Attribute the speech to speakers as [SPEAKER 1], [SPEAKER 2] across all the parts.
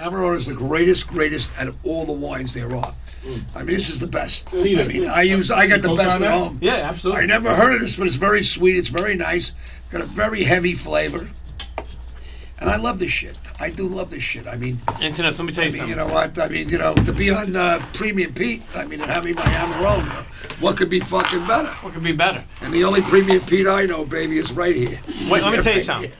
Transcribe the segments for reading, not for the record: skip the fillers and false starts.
[SPEAKER 1] Amarone is the greatest out of all the wines there are. I mean, this is the best. I mean, I got the best at home.
[SPEAKER 2] Yeah, absolutely.
[SPEAKER 1] I never heard of this, but it's very sweet. It's very nice. Got a very heavy flavor. And I love this shit. I do love this shit. I mean,
[SPEAKER 2] Internet, let me tell you something.
[SPEAKER 1] You know what? I mean, to be on Premium Pete, I mean, and having my Amarone, what could be fucking better?
[SPEAKER 2] What could be better?
[SPEAKER 1] And the only Premium Pete I know, baby, is right here.
[SPEAKER 2] Wait, let me tell you something.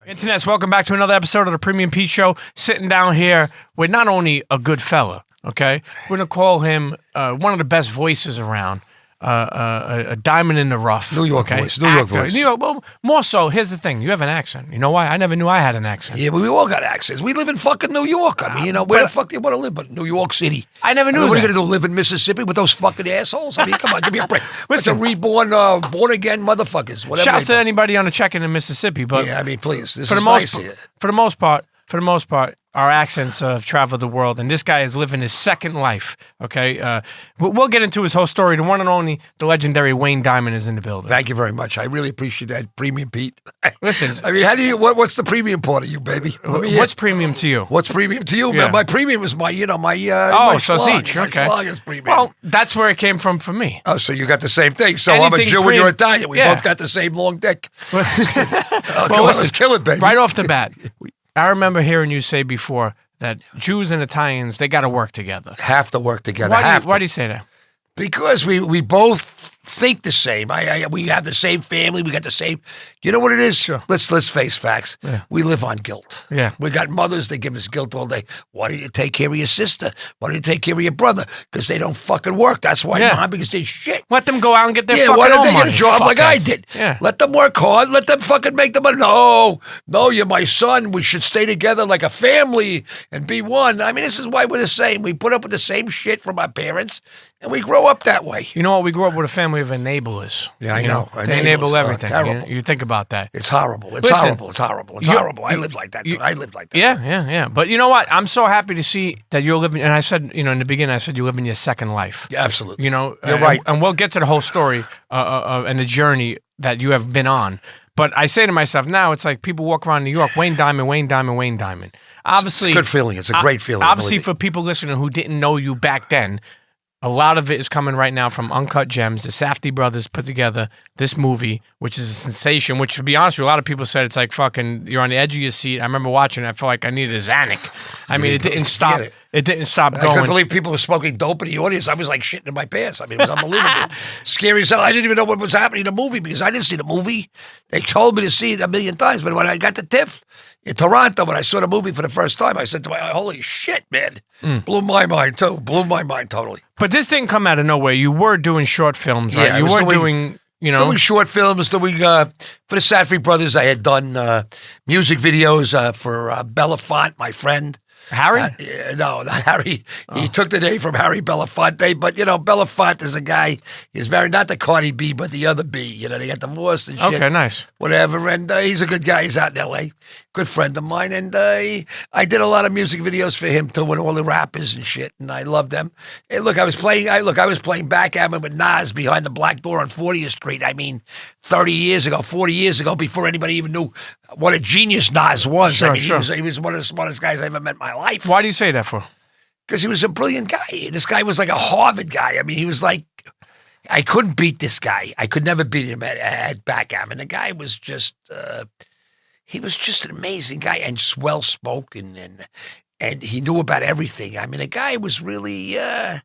[SPEAKER 2] Internets, welcome back to another episode of the Premium Pete Show. Sitting down here with not only a good fella, okay? We're going to call him one of the best voices around. A diamond in the rough.
[SPEAKER 1] New York voice. New York voice.
[SPEAKER 2] New York, well, more so, here's the thing. You have an accent. You know why? I never knew I had an accent.
[SPEAKER 1] Yeah, but we all got accents. We live in fucking New York. I mean, where the fuck do you want to live but New York City?
[SPEAKER 2] I never knew that.
[SPEAKER 1] What are you going to do, live in Mississippi with those fucking assholes? I mean, come on, give me a break. Listen, reborn, born-again motherfuckers. Whatever.
[SPEAKER 2] Shouts to anybody on the check-in in Mississippi. But
[SPEAKER 1] yeah, I mean, please. This
[SPEAKER 2] for
[SPEAKER 1] is
[SPEAKER 2] the most
[SPEAKER 1] nice here.
[SPEAKER 2] For the most part, our accents have traveled the world, and this guy is living his second life, okay? We'll get into his whole story. The one and only, the legendary Wayne Diamond is in the building.
[SPEAKER 1] Thank you very much. I really appreciate that, Premium Pete.
[SPEAKER 2] Listen.
[SPEAKER 1] I mean, what's the premium part of you, baby?
[SPEAKER 2] What's premium to you?
[SPEAKER 1] What's premium to you,
[SPEAKER 2] Yeah.
[SPEAKER 1] man? My premium is my
[SPEAKER 2] so
[SPEAKER 1] my
[SPEAKER 2] Zeech,
[SPEAKER 1] schlong.
[SPEAKER 2] okay.
[SPEAKER 1] My schlong is premium.
[SPEAKER 2] Well, that's where it came from for me.
[SPEAKER 1] Oh, so you got the same thing. So I'm a
[SPEAKER 2] Anything
[SPEAKER 1] Jew and you're Italian. We
[SPEAKER 2] yeah.
[SPEAKER 1] both got the same long dick.
[SPEAKER 2] Well,
[SPEAKER 1] Come on, let's kill it, baby.
[SPEAKER 2] Right off the bat, I remember hearing you say before that Jews and Italians, they got to work together.
[SPEAKER 1] Have to work together.
[SPEAKER 2] Why do you say that?
[SPEAKER 1] Because we both think the same. We have the same family. We got the same. You know what it is?
[SPEAKER 2] Sure.
[SPEAKER 1] Let's face facts.
[SPEAKER 2] Yeah.
[SPEAKER 1] We live on guilt.
[SPEAKER 2] Yeah.
[SPEAKER 1] We got mothers that give us guilt all day. Why don't you take care of your sister? Why don't you take care of your brother? Because they don't fucking work. That's why,
[SPEAKER 2] Yeah.
[SPEAKER 1] Mom, because they shit.
[SPEAKER 2] Let them go out and get their fucking
[SPEAKER 1] why don't
[SPEAKER 2] own
[SPEAKER 1] they get
[SPEAKER 2] money,
[SPEAKER 1] a job like I
[SPEAKER 2] fuckheads.
[SPEAKER 1] did?
[SPEAKER 2] Yeah.
[SPEAKER 1] Let them work hard. Let them fucking make the money. No, you're my son. We should stay together like a family and be one. I mean, this is why we're the same. We put up with the same shit from our parents, and we grow up that way.
[SPEAKER 2] You know what? We grew up with a family of enablers.
[SPEAKER 1] Yeah, I know.
[SPEAKER 2] They enable
[SPEAKER 1] Enablers are
[SPEAKER 2] everything.
[SPEAKER 1] terrible.
[SPEAKER 2] You think about that.
[SPEAKER 1] It's horrible. It's
[SPEAKER 2] Listen,
[SPEAKER 1] horrible. It's horrible. It's horrible. I lived like that. I lived like that.
[SPEAKER 2] Yeah. But you know what? I'm so happy to see that you're living. And I said, in the beginning, I said you live in your second life.
[SPEAKER 1] Yeah, absolutely.
[SPEAKER 2] You're
[SPEAKER 1] right.
[SPEAKER 2] And we'll get to the whole story and the journey that you have been on. But I say to myself now, it's like people walk around New York, Wayne Diamond. Obviously,
[SPEAKER 1] it's a good feeling. It's a great feeling.
[SPEAKER 2] Obviously, for people listening who didn't know you back then, a lot of it is coming right now from Uncut Gems. The Safdie brothers put together this movie, which is a sensation, which, to be honest with you, a lot of people said it's like fucking, you're on the edge of your seat. I remember watching it. I felt like I needed a Xanax. I mean, it didn't stop. It didn't stop going.
[SPEAKER 1] I couldn't believe people were smoking dope in the audience. I was like shitting in my pants. I mean, it was unbelievable. Scary as hell. I didn't even know what was happening in the movie because I didn't see the movie. They told me to see it a million times. But when I got to TIFF in Toronto, when I saw the movie for the first time, I said to myself, holy shit, man. Blew my mind, too. Blew my mind totally.
[SPEAKER 2] But this didn't come out of nowhere. You were doing short films, right?
[SPEAKER 1] Yeah,
[SPEAKER 2] you were doing
[SPEAKER 1] doing short films, doing for the Safdie brothers. I had done music videos for Belafonte, my friend.
[SPEAKER 2] Harry?
[SPEAKER 1] No, not Harry. He took the name from Harry Belafonte, but Belafonte is a guy. He's married not to Cardi B, but the other B. They got divorced and shit.
[SPEAKER 2] Okay, nice.
[SPEAKER 1] Whatever, and he's a good guy. He's out in L.A. Good friend of mine, and I did a lot of music videos for him too, with all the rappers and shit, and I loved them. Hey, look, I was playing backgammon with Nas behind the Black Door on 40th Street. I mean, 40 years ago, before anybody even knew what a genius Nas was.
[SPEAKER 2] Sure,
[SPEAKER 1] he was one of the smartest guys I ever met in my life.
[SPEAKER 2] Why do you say that for?
[SPEAKER 1] Because he was a brilliant guy. This guy was like a Harvard guy. I mean, he was like, I couldn't beat this guy. I could never beat him at backgammon. The guy was just, he was just an amazing guy and well-spoken and he knew about everything. I mean, the guy was really, I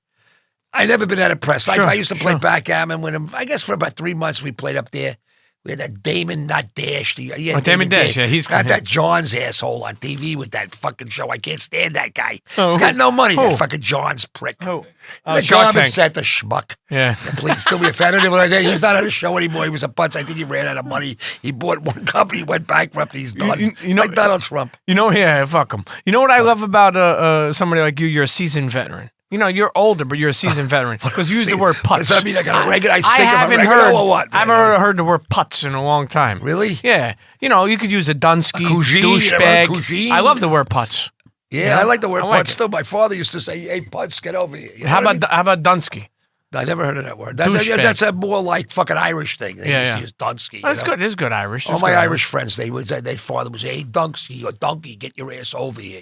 [SPEAKER 1] never been that impressed.
[SPEAKER 2] Sure,
[SPEAKER 1] I used to play backgammon with him. I guess for about 3 months we played up there. We had that Damon, not Dash.
[SPEAKER 2] Damon Dash, yeah. He's
[SPEAKER 1] got that John's asshole on TV with that fucking show. I can't stand that guy.
[SPEAKER 2] Oh,
[SPEAKER 1] He's got no money,
[SPEAKER 2] who?
[SPEAKER 1] that fucking John's prick.
[SPEAKER 2] Oh,
[SPEAKER 1] The
[SPEAKER 2] Shark
[SPEAKER 1] Garmin
[SPEAKER 2] Tank.
[SPEAKER 1] set the schmuck.
[SPEAKER 2] Yeah.
[SPEAKER 1] Please, do me a favor. He's not on the show anymore. He was a putz. I think he ran out of money. He bought one company, went bankrupt. He's done.
[SPEAKER 2] You know,
[SPEAKER 1] like Donald Trump.
[SPEAKER 2] Fuck him. You know what I love about somebody like you? You're a seasoned veteran. You're older, but you're a seasoned veteron. Because you use the word putz.
[SPEAKER 1] Does that mean I got a regular?
[SPEAKER 2] I haven't heard.
[SPEAKER 1] Or what?
[SPEAKER 2] I haven't heard the word putz in a long time.
[SPEAKER 1] Really?
[SPEAKER 2] Yeah. You could use a Dunsky,
[SPEAKER 1] Cougine,
[SPEAKER 2] douchebag. I love the word putz.
[SPEAKER 1] Yeah, I like the word
[SPEAKER 2] I like
[SPEAKER 1] putz too. My father used to say, "Hey, putz, get over here."
[SPEAKER 2] How about Dunsky?
[SPEAKER 1] I never heard of that word.
[SPEAKER 2] Douchebag.
[SPEAKER 1] That's a more like fucking Irish thing. They used to use Dunsky.
[SPEAKER 2] That's good. It's good Irish.
[SPEAKER 1] All my Irish friends, their father would say, "Hey, Dunsky or Donkey, get your ass over here."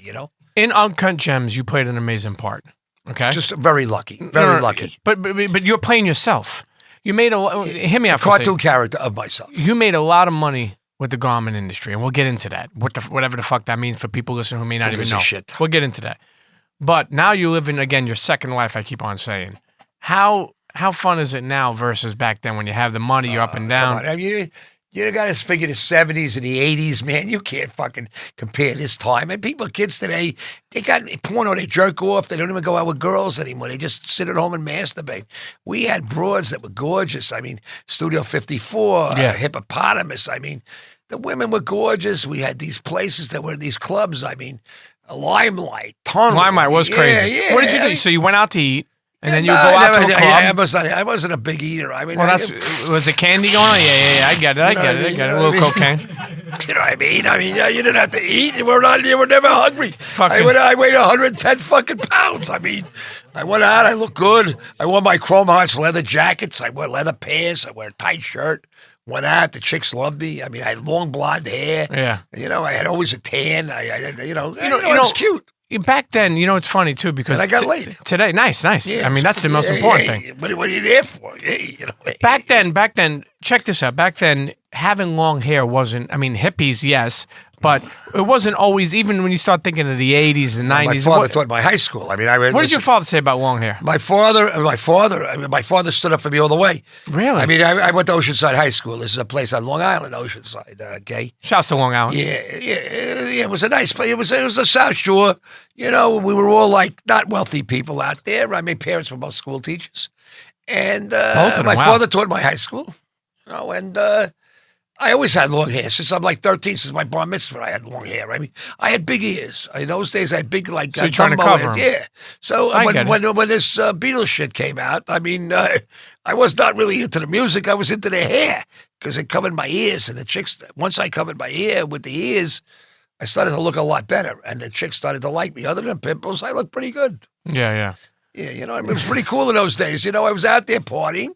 [SPEAKER 2] In Uncut Gems, you played an amazing part. Okay,
[SPEAKER 1] just very lucky, very lucky.
[SPEAKER 2] But you're playing yourself. You made hear me out.
[SPEAKER 1] Cartoon character of myself.
[SPEAKER 2] You made a lot of money with the garment industry, and we'll get into that. Whatever the fuck that means for people listening who may not even know.
[SPEAKER 1] Shit.
[SPEAKER 2] We'll get into that. But now you live in, again, your second life, I keep on saying. How fun is it now versus back then when you have the money, you're up and down?
[SPEAKER 1] Come on. I mean, you got to figure the 70s and the 80s, man. You can't fucking compare this time. And kids today, they got porno, they jerk off. They don't even go out with girls anymore. They just sit at home and masturbate. We had broads that were gorgeous. I mean, Studio 54, Hippopotamus. I mean, the women were gorgeous. We had these places that were these clubs. I mean, Limelight, Tunnel.
[SPEAKER 2] Limelight was crazy.
[SPEAKER 1] Yeah.
[SPEAKER 2] What did you do? So you went out to eat, and then you go out to a club?
[SPEAKER 1] I wasn't a big eater. I mean,
[SPEAKER 2] was the candy going on? Yeah, I get it. I get it. A little cocaine.
[SPEAKER 1] You know what I mean? You didn't have to eat. You were never hungry. I weighed 110 fucking pounds. I mean, I went out. I looked good. I wore my Chrome Hearts leather jackets. I wore leather pants. I wear a tight shirt. Went out. The chicks loved me. I mean, I had long blonde hair.
[SPEAKER 2] Yeah.
[SPEAKER 1] I had always a tan. It was cute.
[SPEAKER 2] Back then, it's funny too because
[SPEAKER 1] I got laid.
[SPEAKER 2] Today, nice.
[SPEAKER 1] Yeah.
[SPEAKER 2] I mean, that's the most important thing.
[SPEAKER 1] What are you there for?
[SPEAKER 2] Back then, check this out. Back then, having long hair wasn't. I mean, hippies, yes, but it wasn't always. Even when you start thinking of the '80s and '90s.
[SPEAKER 1] My father taught my high school. I mean,
[SPEAKER 2] what did your father say about long hair?
[SPEAKER 1] My father stood up for me all the way.
[SPEAKER 2] Really?
[SPEAKER 1] I mean, I went to Oceanside High School. This is a place on Long Island, Oceanside. Okay.
[SPEAKER 2] Shouts to Long Island.
[SPEAKER 1] Yeah. It was a nice place. It was the South Shore. We were all like not wealthy people out there. My parents were both school teachers, and my father taught my high school. And I always had long hair since I'm like 13. Since my bar mitzvah, I had long hair. I mean, I had big ears. In those days, I had big like.
[SPEAKER 2] So you're trying to cover them.
[SPEAKER 1] Yeah. So when this Beatles shit came out, I mean, I was not really into the music. I was into the hair because it covered my ears, and the chicks. Once I covered my ear with the ears, I started to look a lot better, and the chicks started to like me. Other than pimples, I looked pretty good.
[SPEAKER 2] Yeah.
[SPEAKER 1] Yeah, it was pretty cool in those days. I was out there partying.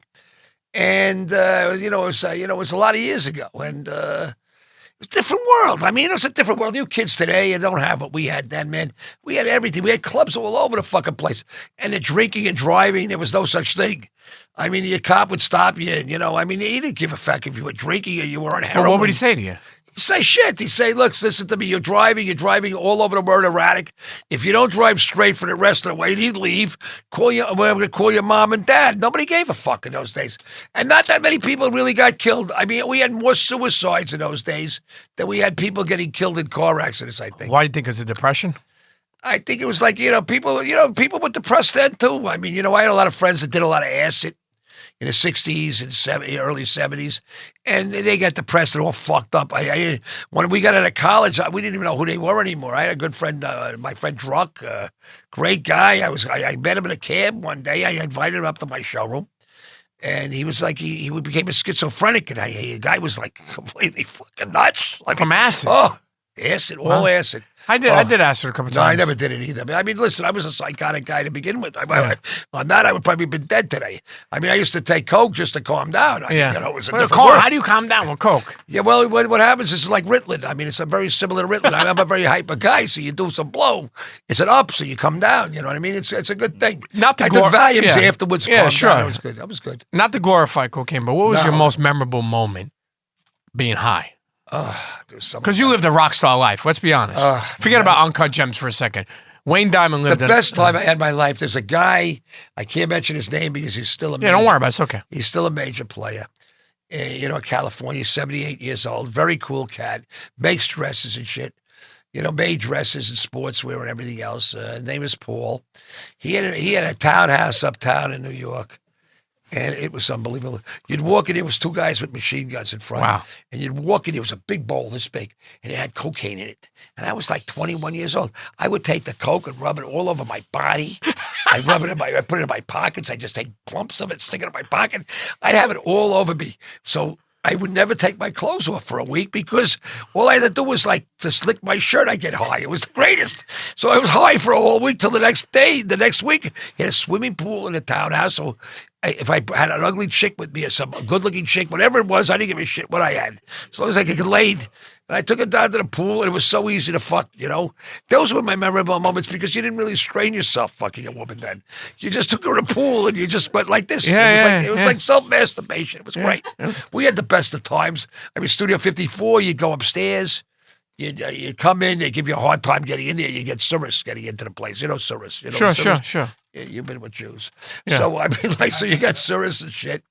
[SPEAKER 1] And, it was a lot of years ago. And it was a different world. I mean, it's a different world. You kids today, you don't have what we had then, man. We had everything. We had clubs all over the fucking place. And the drinking and driving, there was no such thing. I mean, your cop would stop you. I mean, he didn't give a fuck if you were drinking or you were on heroin.
[SPEAKER 2] Well, what would he say to you?
[SPEAKER 1] He'd say shit. He'd say, look, listen to me. You're driving all over the world erratic. If you don't drive straight for the rest of the way, he'd leave. I'm going to call your mom and dad. Nobody gave a fuck in those days. And not that many people really got killed. I mean, we had more suicides in those days than we had people getting killed in car accidents, I think.
[SPEAKER 2] Why do you think? It was the depression?
[SPEAKER 1] I think it was like, people were depressed then too. I mean, I had a lot of friends that did a lot of acid in the 60s and early 70s, and they got depressed and all fucked up. When we got out of college, we didn't even know who they were anymore. I had a good friend, my friend Druck, great guy. I met him in a cab one day. I invited him up to my showroom, and he was like, he became a schizophrenic, and the guy was like completely fucking nuts.
[SPEAKER 2] From acid?
[SPEAKER 1] Oh, acid, all acid.
[SPEAKER 2] I did acid a couple times.
[SPEAKER 1] No, I never did it either. I mean, listen, I was a psychotic guy to begin with. On that, I would probably be dead today. I mean, I used to take coke just to calm down. It was a different world.
[SPEAKER 2] How do you calm down with coke?
[SPEAKER 1] Yeah, well, what happens is like Ritalin. I mean, it's a very similar to Ritalin. I'm a very hyper guy, so you do some blow. It's an up, so you come down. You know what I mean? It's a good thing. I took Valiums afterwards.
[SPEAKER 2] Yeah, sure.
[SPEAKER 1] Down. That was good.
[SPEAKER 2] Not to glorify cocaine, but what was your most memorable moment being high? Because you lived a rock star life. Let's be honest. Forget about Uncut Gems for a second. Wayne Diamond lived
[SPEAKER 1] the best time I had in my life. There's a guy, I can't mention his name because he's still a
[SPEAKER 2] don't worry about it. It's okay.
[SPEAKER 1] He's still a major player. California, 78 years old, very cool cat, makes dresses and shit. Made dresses and sportswear and everything else. His name is Paul. He had a townhouse uptown in New York. And it was unbelievable. You'd walk in, there was two guys with machine guns in front.
[SPEAKER 2] Wow.
[SPEAKER 1] And you'd walk in, there was a big bowl this big, and it had cocaine in it. And I was like 21 years old. I would take the coke and rub it all over my body. I put it in my pockets. I just take clumps of it, stick it in my pocket. I'd have it all over me. So I would never take my clothes off for a week because all I had to do was like to slick my shirt. I'd get high. It was the greatest. So I was high for a whole week till the next day. The next week, he had a swimming pool in the townhouse. So if I had an ugly chick with me or some good-looking chick, whatever it was, I didn't give a shit what I had. As long as I could get laid. And I took her down to the pool, and it was so easy to fuck, Those were my memorable moments because you didn't really strain yourself fucking a woman then. You just took her to the pool, and you just went like this. It was like self-masturbation. It was great. We had the best of times. I mean, Studio 54, you'd go upstairs. You'd come in, they give you a hard time getting in there. You get service getting into the place. Service.
[SPEAKER 2] Sure.
[SPEAKER 1] Yeah, you've been with Jews.
[SPEAKER 2] Yeah.
[SPEAKER 1] So, I mean, so you got service and shit.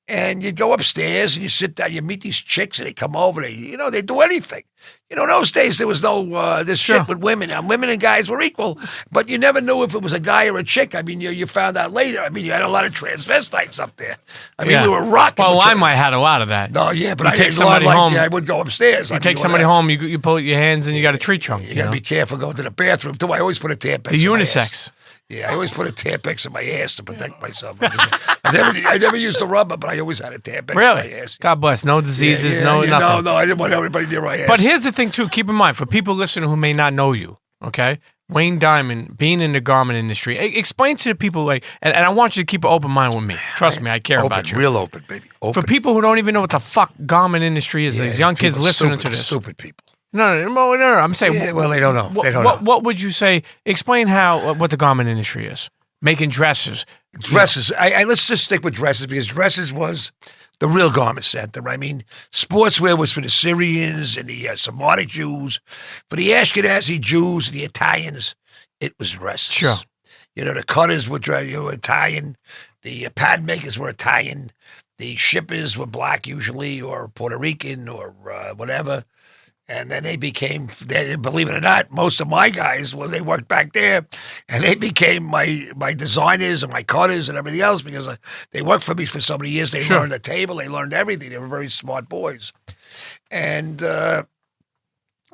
[SPEAKER 1] And you go upstairs and you sit down, you meet these chicks and they come over, they do anything. Those days there was no this shit with women. Now, women and guys were equal, but you never knew if it was a guy or a chick. I mean, you found out later. I mean, you had a lot of transvestites up there. I mean, we were rocking.
[SPEAKER 2] Well, I might had a lot of that.
[SPEAKER 1] No, yeah, but
[SPEAKER 2] you
[SPEAKER 1] I
[SPEAKER 2] take
[SPEAKER 1] didn't
[SPEAKER 2] somebody home.
[SPEAKER 1] I would go upstairs.
[SPEAKER 2] You take somebody home, you pull your hands and you got a tree trunk.
[SPEAKER 1] You got to be careful going to the bathroom, too. I always put a Tampax
[SPEAKER 2] The unisex.
[SPEAKER 1] Yeah, I always put a Tampax in my ass to protect myself. I never used a rubber, but I always had a Tampax in my ass.
[SPEAKER 2] God bless. No diseases, nothing.
[SPEAKER 1] No, I didn't want everybody near my ass.
[SPEAKER 2] But here's the thing, too. Keep in mind, for people listening who may not know you, okay? Wayne Diamond, being in the garment industry, explain to the people, and I want you to keep an open mind with me. Trust me, I care about you.
[SPEAKER 1] Real open, baby. Open.
[SPEAKER 2] For people who don't even know what the fuck garment industry is, these young kids listening to this.
[SPEAKER 1] Stupid people.
[SPEAKER 2] No. I'm saying.
[SPEAKER 1] Yeah, well, they don't know.
[SPEAKER 2] What would you say? Explain what the garment industry is. Making dresses.
[SPEAKER 1] Dresses. Let's just stick with dresses because dresses was the real garment center. I mean, sportswear was for the Syrians and the Sephardic Jews. For the Ashkenazi Jews and the Italians, it was dresses.
[SPEAKER 2] Sure.
[SPEAKER 1] The cutters were Italian. The pad makers were Italian. The shippers were black usually or Puerto Rican or whatever. And then they became, believe it or not, most of my guys, they worked back there, and they became my designers and my cutters and everything else because they worked for me for so many years. They learned the table. They learned everything. They were very smart boys. And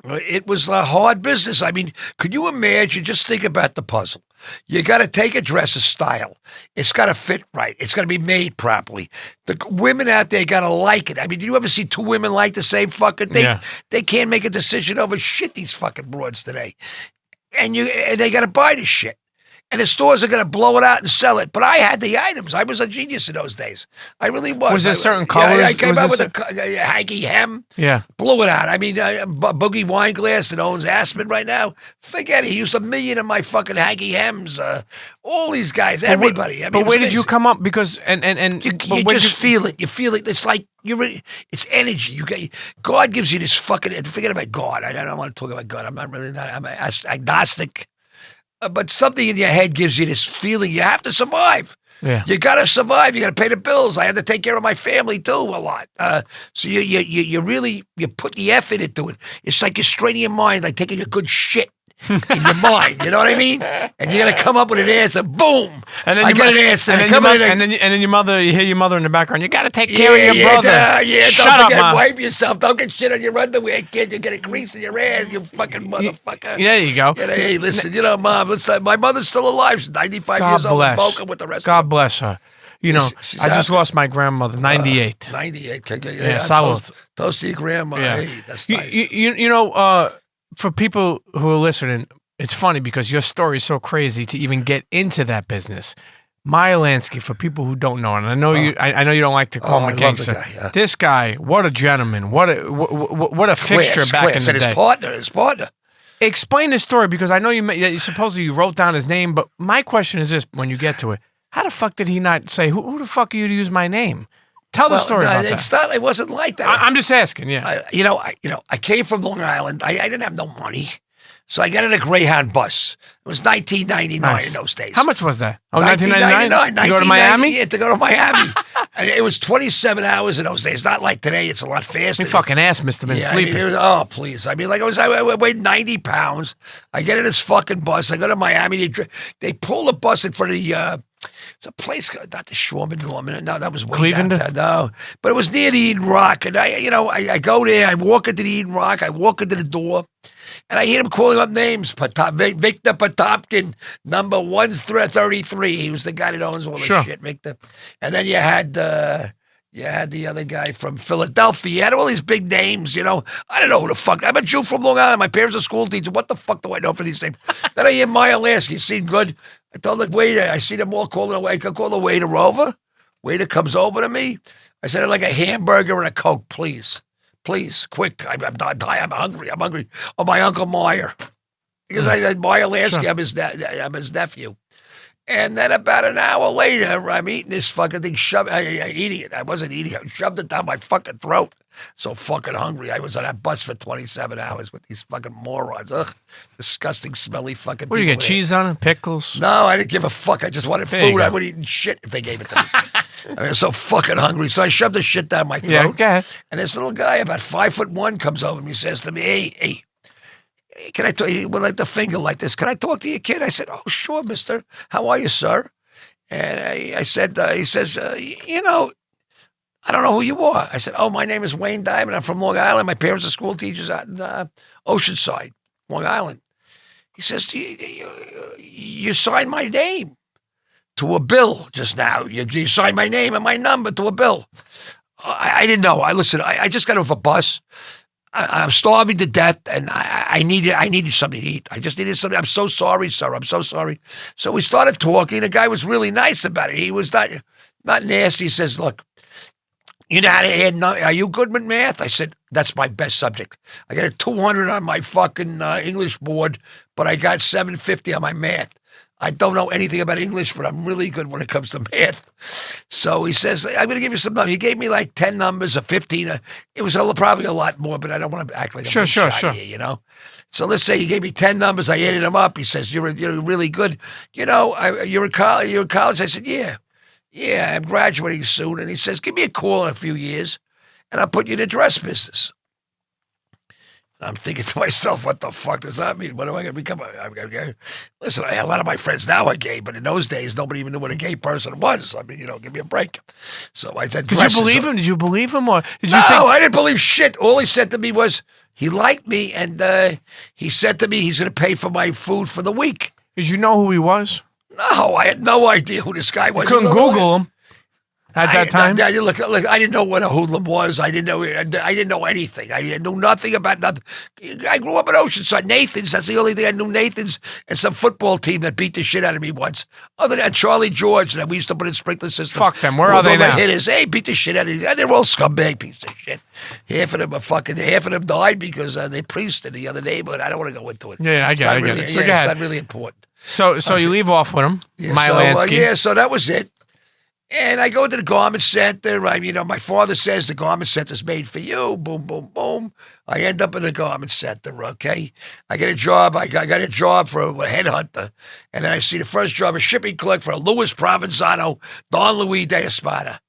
[SPEAKER 1] it was a hard business. I mean, could you imagine? Just think about the puzzle. You got to take a dress's style. It's got to fit right. It's got to be made properly. The women out there got to like it. I mean, do you ever see two women like the same fucking thing? Yeah. They can't make a decision over shit, these fucking broads today. And they got to buy this shit. And the stores are going to blow it out and sell it. But I had the items. I was a genius in those days. I really was.
[SPEAKER 2] Was there certain colors?
[SPEAKER 1] I came out with a hanky hem.
[SPEAKER 2] Yeah.
[SPEAKER 1] Blew it out. I mean, Boogie Wineglass that owns Aspen right now. Forget it. He used 1 million of my fucking hanky hems. All these guys, everybody.
[SPEAKER 2] But where did you come up? Because,
[SPEAKER 1] you just feel it. You feel it. It's like, it's energy. God gives you this fucking, forget about God. I don't want to talk about God. I'm agnostic. But something in your head gives you this feeling you have to survive.
[SPEAKER 2] Yeah.
[SPEAKER 1] You got to survive. You got to pay the bills. I had to take care of my family too a lot. So you really put the effort into it. It's like you're straining your mind, like taking a good shit in your mind. You know what I mean? And you're gonna come up with an answer. Boom.
[SPEAKER 2] And then
[SPEAKER 1] I get an answer.
[SPEAKER 2] And then your mother. You hear your mother in the background. You got to take care of your brother. Shut
[SPEAKER 1] don't
[SPEAKER 2] up,
[SPEAKER 1] forget,
[SPEAKER 2] Mom.
[SPEAKER 1] wipe yourself. Don't get shit on your underwear, kid. You get a grease in your ass. You fucking motherfucker.
[SPEAKER 2] There you go.
[SPEAKER 1] Hey, listen. Mom. My mother's still alive. She's 95 years old. And Boca with the rest.
[SPEAKER 2] God bless her. I just lost my grandmother, 98.
[SPEAKER 1] 98.
[SPEAKER 2] Yeah, salud.
[SPEAKER 1] Toast to your grandma.
[SPEAKER 2] Yeah.
[SPEAKER 1] Hey, that's nice.
[SPEAKER 2] For people who are listening, it's funny because your story is so crazy to even get into that business. Meyer Lansky, for people who don't know, and I know I know you don't like to call him a gangster.
[SPEAKER 1] Guy,
[SPEAKER 2] This guy, what a gentleman, what a fixture back in the day.
[SPEAKER 1] His partner.
[SPEAKER 2] Explain the story because I know you supposedly you wrote down his name, but my question is this: when you get to it, how the fuck did he not say who the fuck are you to use my name? Tell the story about that.
[SPEAKER 1] It wasn't like that.
[SPEAKER 2] I'm just asking. Yeah.
[SPEAKER 1] I came from Long Island. I didn't have no money. So I got in a Greyhound bus. It was 1999 in those days.
[SPEAKER 2] How much was that? Oh,
[SPEAKER 1] 1999.
[SPEAKER 2] To go to Miami?
[SPEAKER 1] Yeah, to go to Miami. And it was 27 hours in those days. Not like today. It's a lot faster.
[SPEAKER 2] My fucking ass must have been sleeping.
[SPEAKER 1] Please. I mean, I weighed 90 pounds. I get in this fucking bus. I go to Miami. They pull the bus in front of the... it's a place, not the Schwarman Norman. No, that was way
[SPEAKER 2] Cleveland.
[SPEAKER 1] Downtown. No, but it was near the Eden Rock. And I go there. I walk into the Eden Rock. I walk into the door. And I hear him calling up names. Victor Potapkin, number 133. He was the guy that owns all the shit, Victor. And then you had the other guy from Philadelphia. You had all these big names, I don't know who the fuck. I'm a Jew from Long Island. My parents are school teachers. What the fuck do I know for these names? Then I hear Meyer Lansky. Seemed good. I told the waiter, I see them all calling away. I could call the waiter over. Waiter comes over to me. I said, I'd like a hamburger and a Coke, please. Please, quick. I'm hungry. I'm hungry. Oh, my Uncle Meyer. Because I Meyer Lansky, sure. I'm his nephew. And then about an hour later, I'm eating this fucking thing, eating it. I wasn't eating it. I shoved it down my fucking throat. So fucking hungry. I was on that bus for 27 hours with these fucking morons. Ugh. Disgusting, smelly fucking
[SPEAKER 2] What do you get, cheese on it, pickles?
[SPEAKER 1] No, I didn't give a fuck. I just wanted food. I would eat shit if they gave it to me. I was so fucking hungry. So I shoved the shit down my throat.
[SPEAKER 2] Yeah, go ahead.
[SPEAKER 1] And this little guy, about 5'1", comes over and he says to me, hey, can I talk? He went like the finger like this. Can I talk to your kid? I said, oh, sure, mister. How are you, sir? And I said, he says, you know, I don't know who you are. I said, oh, my name is Wayne Diamond. I'm from Long Island. My parents are school teachers out in Oceanside, Long Island. He says, you signed my name to a bill just now. You signed my name and my number to a bill. I didn't know. I just got off a bus. I'm starving to death, and I needed something to eat. I just needed something. I'm so sorry, sir. I'm so sorry. So we started talking. The guy was really nice about it. He was not nasty. He says, look, you know how to add, are you good with math? I said, that's my best subject. I got a 200 on my fucking English board, but I got 750 on my math. I don't know anything about English, but I'm really good when it comes to math. So he says, I'm going to give you some numbers. He gave me like 10 numbers or 15. It was probably a lot more, but I don't want to act like I'm shy here, you know? So let's say he gave me 10 numbers. I added them up. He says, you're really good. You know, you're in college? I said, yeah, I'm graduating soon. And he says, give me a call in a few years, and I'll put you in the dress business. I'm thinking to myself, what the fuck does that mean? What am I going to become? Listen, a lot of my friends now are gay, but in those days, nobody even knew what a gay person was. I mean, give me a break. So I said,
[SPEAKER 2] did you believe him? Did you believe him? Or did you
[SPEAKER 1] No, I didn't believe shit. All he said to me was he liked me, and he said to me he's going to pay for my food for the week.
[SPEAKER 2] Did you know who he was?
[SPEAKER 1] No, I had no idea who this guy was.
[SPEAKER 2] You couldn't Google him. At that time?
[SPEAKER 1] Look, I didn't know what a hoodlum was. I didn't know anything. I knew nothing about nothing. I grew up in Oceanside. Nathan's, that's the only thing I knew. Nathan's and some football team that beat the shit out of me once. Other than Charlie George, that we used to put in sprinkler systems.
[SPEAKER 2] Fuck them. Where are they now?
[SPEAKER 1] Hitters. Hey, beat the shit out of me. They're all scumbag pieces of shit. Half of them died because they priest in the other neighborhood. I don't want to go into it.
[SPEAKER 2] Yeah, I get it. So
[SPEAKER 1] it's not really important.
[SPEAKER 2] So you leave off with him, Meyer Lansky.
[SPEAKER 1] So that was it. And I go to the garment center. My father says the garment center's made for you. Boom, boom, boom. I end up in the garment center, okay? I get a job. I got a job for a headhunter. And then I see the first job, a shipping clerk for Louis Provenzano, Don Luis de Espada.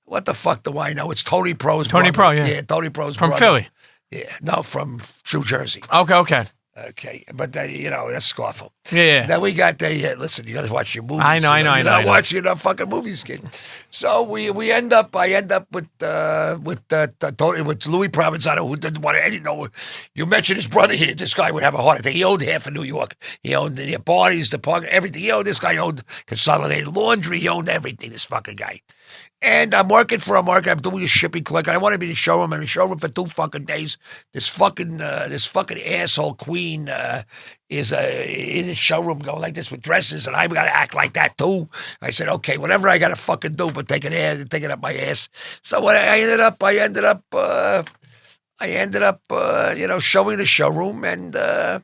[SPEAKER 1] What the fuck do I know? It's Tony Pro's brother.
[SPEAKER 2] Tony Pro, yeah.
[SPEAKER 1] Yeah, Tony Pro's
[SPEAKER 2] from
[SPEAKER 1] brother.
[SPEAKER 2] Philly?
[SPEAKER 1] Yeah, no, from New Jersey.
[SPEAKER 2] Okay.
[SPEAKER 1] Okay, but that's scofful.
[SPEAKER 2] Yeah.
[SPEAKER 1] Then we got listen, you got to watch your movies.
[SPEAKER 2] I know.
[SPEAKER 1] You're not watching enough fucking movies, kid. So I end up with Louis Provenzano, who didn't want to. I didn't know. You mentioned his brother here. This guy would have a heart attack. He owned half of New York. He owned the parties, the park, everything. This guy owned Consolidated Laundry. He owned everything. This fucking guy. And I'm working for a market. I'm doing a shipping clerk. And I want to be in the showroom. I'm in the showroom for 2 fucking days. This fucking asshole queen is in the showroom going like this with dresses, and I got to act like that too. I said, okay, whatever I got to fucking do, but take it up my ass. So what I ended up, showing the showroom, and the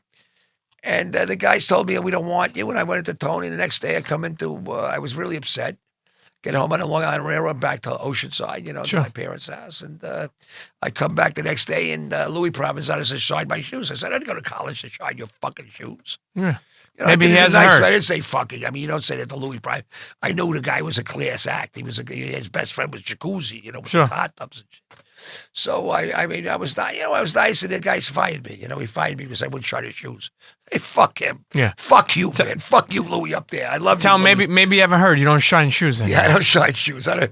[SPEAKER 1] guys told me we don't want you. And I went into Tony. The next day, I was really upset. Get home on the Long Island Railroad back to Oceanside, to my parents' house. And I come back the next day, and Louis Provenzano says, shine my shoes. I said, I didn't go to college to shine your fucking shoes.
[SPEAKER 2] Yeah. Maybe he hasn't heard.
[SPEAKER 1] I didn't say fucking. I mean, you don't say that to Louis Provenzano. I knew the guy was a class act. His best friend was Jacuzzi, with the hot tubs and shit. So, I was nice, and the guys fired me. He fired me because I wouldn't shine his shoes. Hey, fuck him.
[SPEAKER 2] Yeah.
[SPEAKER 1] Fuck you, man. Fuck you, Louis, up there. I love you, Louis.
[SPEAKER 2] Maybe you haven't heard. You don't shine shoes anymore.
[SPEAKER 1] Yeah, I don't shine shoes. I don't,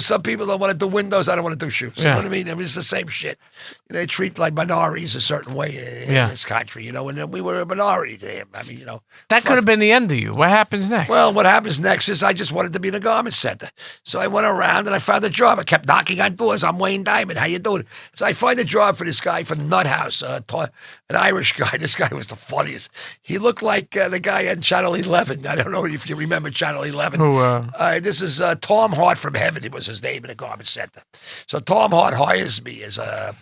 [SPEAKER 1] some people don't want to do windows. I don't want to do shoes. You know what I mean? It's the same shit. They treat like minorities a certain way in this country, and we were a minority to him.
[SPEAKER 2] That could have been the end of you. What happens next?
[SPEAKER 1] Well, what happens next is I just wanted to be in a garment center. So I went around and I found a job. I kept knocking on doors. I'm Wayne Diamond. Diamond, how you doing? So I find a job for this guy from Nut House, an Irish guy. This guy was the funniest. He looked like the guy on Channel 11. I don't know if you remember Channel 11. This is Tom Hart from Heaven. It was his name in the garment center. So Tom Hart hires me as a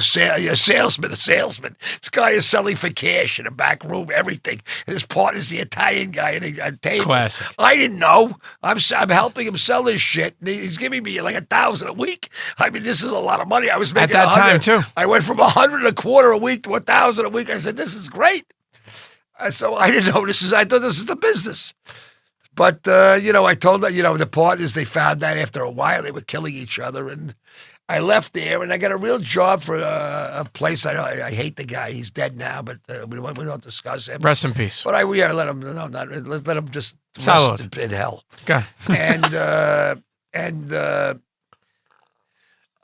[SPEAKER 1] salesman. This guy is selling for cash in a back room, everything. And his partner's the Italian guy in a table.
[SPEAKER 2] Classic.
[SPEAKER 1] I didn't know. I'm helping him sell this shit. And he's giving me like $1,000 a week. I mean, this is a lot of money. I was making
[SPEAKER 2] at that time too.
[SPEAKER 1] I went from $100 a week to $1,000 a week. I said, this is great. So I didn't know I thought this is the business. But, I told them, the partners, they found that after a while they were killing each other. And I left there, and I got a real job for a place. I hate the guy. He's dead now, but we don't discuss him.
[SPEAKER 2] Rest in peace.
[SPEAKER 1] But let him just
[SPEAKER 2] Salud.
[SPEAKER 1] rest in hell.
[SPEAKER 2] Okay.
[SPEAKER 1] and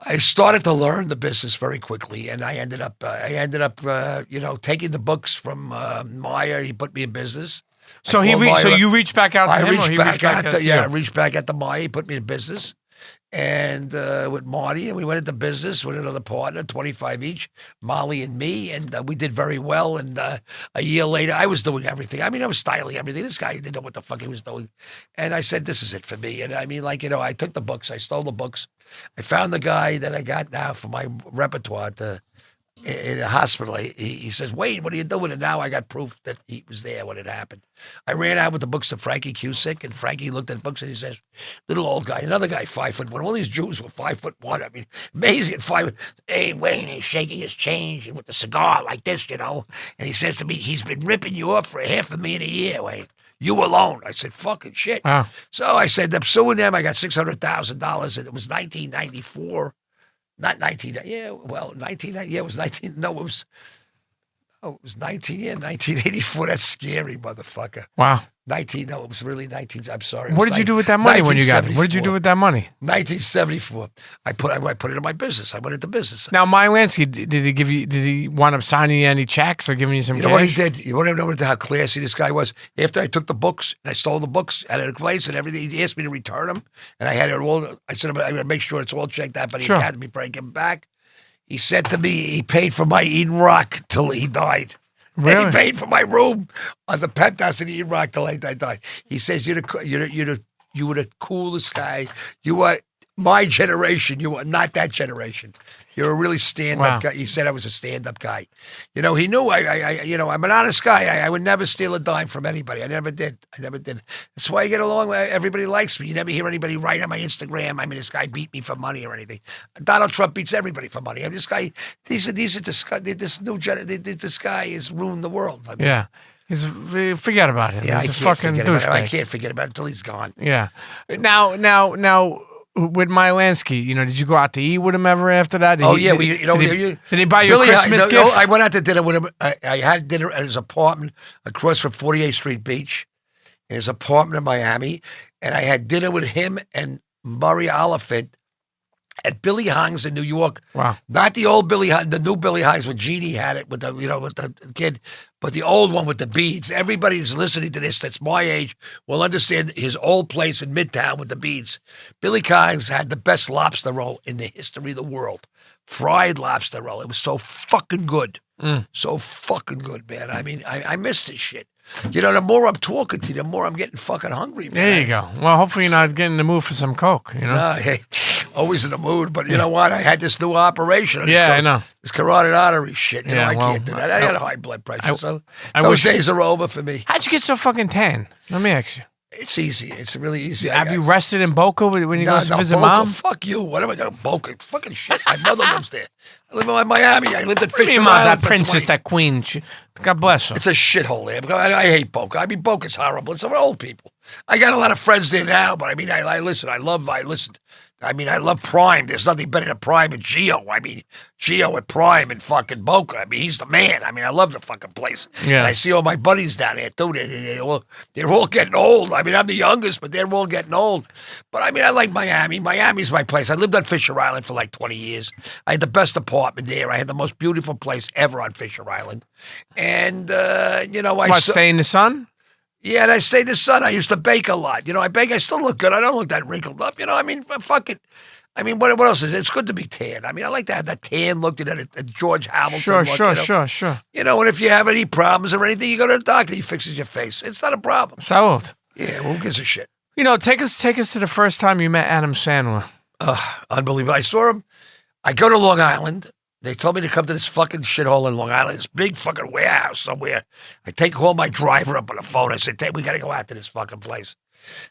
[SPEAKER 1] I started to learn the business very quickly, and I ended up taking the books from Meyer. He put me in business.
[SPEAKER 2] So you reached back out to him?
[SPEAKER 1] I reached back out to Meyer. He put me in business. And with Marty, and we went into business with another partner, 25 each, Molly and me, and we did very well. And a year later, I was doing everything. I mean, I was styling everything. This guy didn't know what the fuck he was doing. And I said, this is it for me. And I mean, I took the books. I stole the books. I found the guy that I got now for my repertoire in a hospital. He says, Wayne, what are you doing? And now I got proof that he was there when it happened. I ran out with the books to Frankie Cusick, and Frankie looked at the books and he says, little old guy, another guy, 5'1". All these Jews were 5'1". I mean, amazing at 5. Hey, Wayne, he's shaking his change and with the cigar like this, And he says to me, he's been ripping you off for $500,000 a year, Wayne. You alone. I said, fucking shit.
[SPEAKER 2] Wow.
[SPEAKER 1] So I said, I'm suing them. I got $600,000, and it was 1994. Not 19, yeah, well, 19, yeah, it was 19, no, it was 1984. That's scary, motherfucker.
[SPEAKER 2] Wow.
[SPEAKER 1] 19, no, it was really 19, I'm sorry.
[SPEAKER 2] What did you do with that money when you got it? What did you do with that money?
[SPEAKER 1] 1974. I put it in my business. I went into business.
[SPEAKER 2] Now, Meyer Lansky, did he wind up signing you any checks or giving you some cash?
[SPEAKER 1] You know what he did? You want to know how classy this guy was? After I took the books, and I stole the books out of the place and everything, he asked me to return them. And I had it all, I said, I'm going to make sure it's all checked out, but he had me before I give them back. He said to me, he paid for my Eden Rock till he died. Really? And he paid for my room on the penthouse in Eden Rock till I died. He says, you were the coolest guy. You were my generation. You were not that generation. You're a really stand-up guy. He said I was a stand-up guy. He knew I'm an honest guy. I would never steal a dime from anybody. I never did. That's why I get along. Everybody likes me. You never hear anybody write on my Instagram, I mean, this guy beat me for money or anything. Donald Trump beats everybody for money. This guy, this guy has ruined the world. I mean,
[SPEAKER 2] yeah. Forget about him.
[SPEAKER 1] Yeah,
[SPEAKER 2] He's a fucking douchebag.
[SPEAKER 1] I can't forget about it until he's gone.
[SPEAKER 2] Yeah. Now, with Meyer Lansky, did you go out to eat with him ever after that? Did he buy you a Christmas gift?
[SPEAKER 1] I went out to dinner with him. I had dinner at his apartment across from 48th Street Beach, in his apartment in Miami, and I had dinner with him and Murray Oliphant at Billy Hong's in New York.
[SPEAKER 2] Wow.
[SPEAKER 1] Not the old Billy Hong, the new Billy Hong's when Jeannie had it with the kid, but the old one with the beads. Everybody who's listening to this that's my age will understand his old place in Midtown with the beads. Billy Hong's had the best lobster roll in the history of the world. Fried lobster roll. It was so fucking good. So fucking good, man. I mean, I miss this shit. The more I'm talking to you, the more I'm getting fucking hungry, man.
[SPEAKER 2] There you go. Well, hopefully you're not getting in the mood for some Coke,
[SPEAKER 1] No, hey, always in the mood, but you know what? I had this new operation.
[SPEAKER 2] I know.
[SPEAKER 1] This carotid artery shit. I can't do that. I got high blood pressure, so those days are over for me.
[SPEAKER 2] How'd you get so fucking tan? Let me ask you.
[SPEAKER 1] It's easy. It's really easy.
[SPEAKER 2] Have you rested in Boca when you go to visit
[SPEAKER 1] Boca,
[SPEAKER 2] mom?
[SPEAKER 1] Fuck you. What am I going to Boca? Fucking shit. My mother lives there. I live in Miami. I lived in Fisher Island.
[SPEAKER 2] That princess, that queen. God bless her.
[SPEAKER 1] It's a shithole there. I hate Boca. I mean, Boca's horrible. It's for old people. I got a lot of friends there now, but I mean, I listen. I love Prime. There's nothing better than Prime and Gio. I mean, Gio and Prime and fucking Boca. I mean, he's the man. I mean, I love the fucking place.
[SPEAKER 2] Yeah.
[SPEAKER 1] And I see all my buddies down there, too. They're all getting old. I mean, I'm the youngest, but they're all getting old. But I mean, I like Miami. Miami's my place. I lived on Fisher Island for like 20 years. I had the best apartment there. I had the most beautiful place ever on Fisher Island. And,
[SPEAKER 2] stay in the sun?
[SPEAKER 1] Yeah, and I stayed in the sun. I used to bake a lot. I bake. I still look good. I don't look that wrinkled up. I mean, fuck it. I mean, what else is it? It's good to be tan. I mean, I like to have that tan look at it, at George Hamilton
[SPEAKER 2] Sure,
[SPEAKER 1] look.
[SPEAKER 2] sure,
[SPEAKER 1] You know?
[SPEAKER 2] sure, sure.
[SPEAKER 1] You know, and if you have any problems or anything, you go to the doctor. He fixes your face. It's not a problem.
[SPEAKER 2] Salud.
[SPEAKER 1] Yeah, who gives a shit?
[SPEAKER 2] You know, take us to the first time you met Adam Sandler.
[SPEAKER 1] Unbelievable. I saw him. I go to Long Island. They told me to come to this fucking shithole in Long Island, this big fucking warehouse somewhere. I call my driver up on the phone. I said, we got to go out to this fucking place.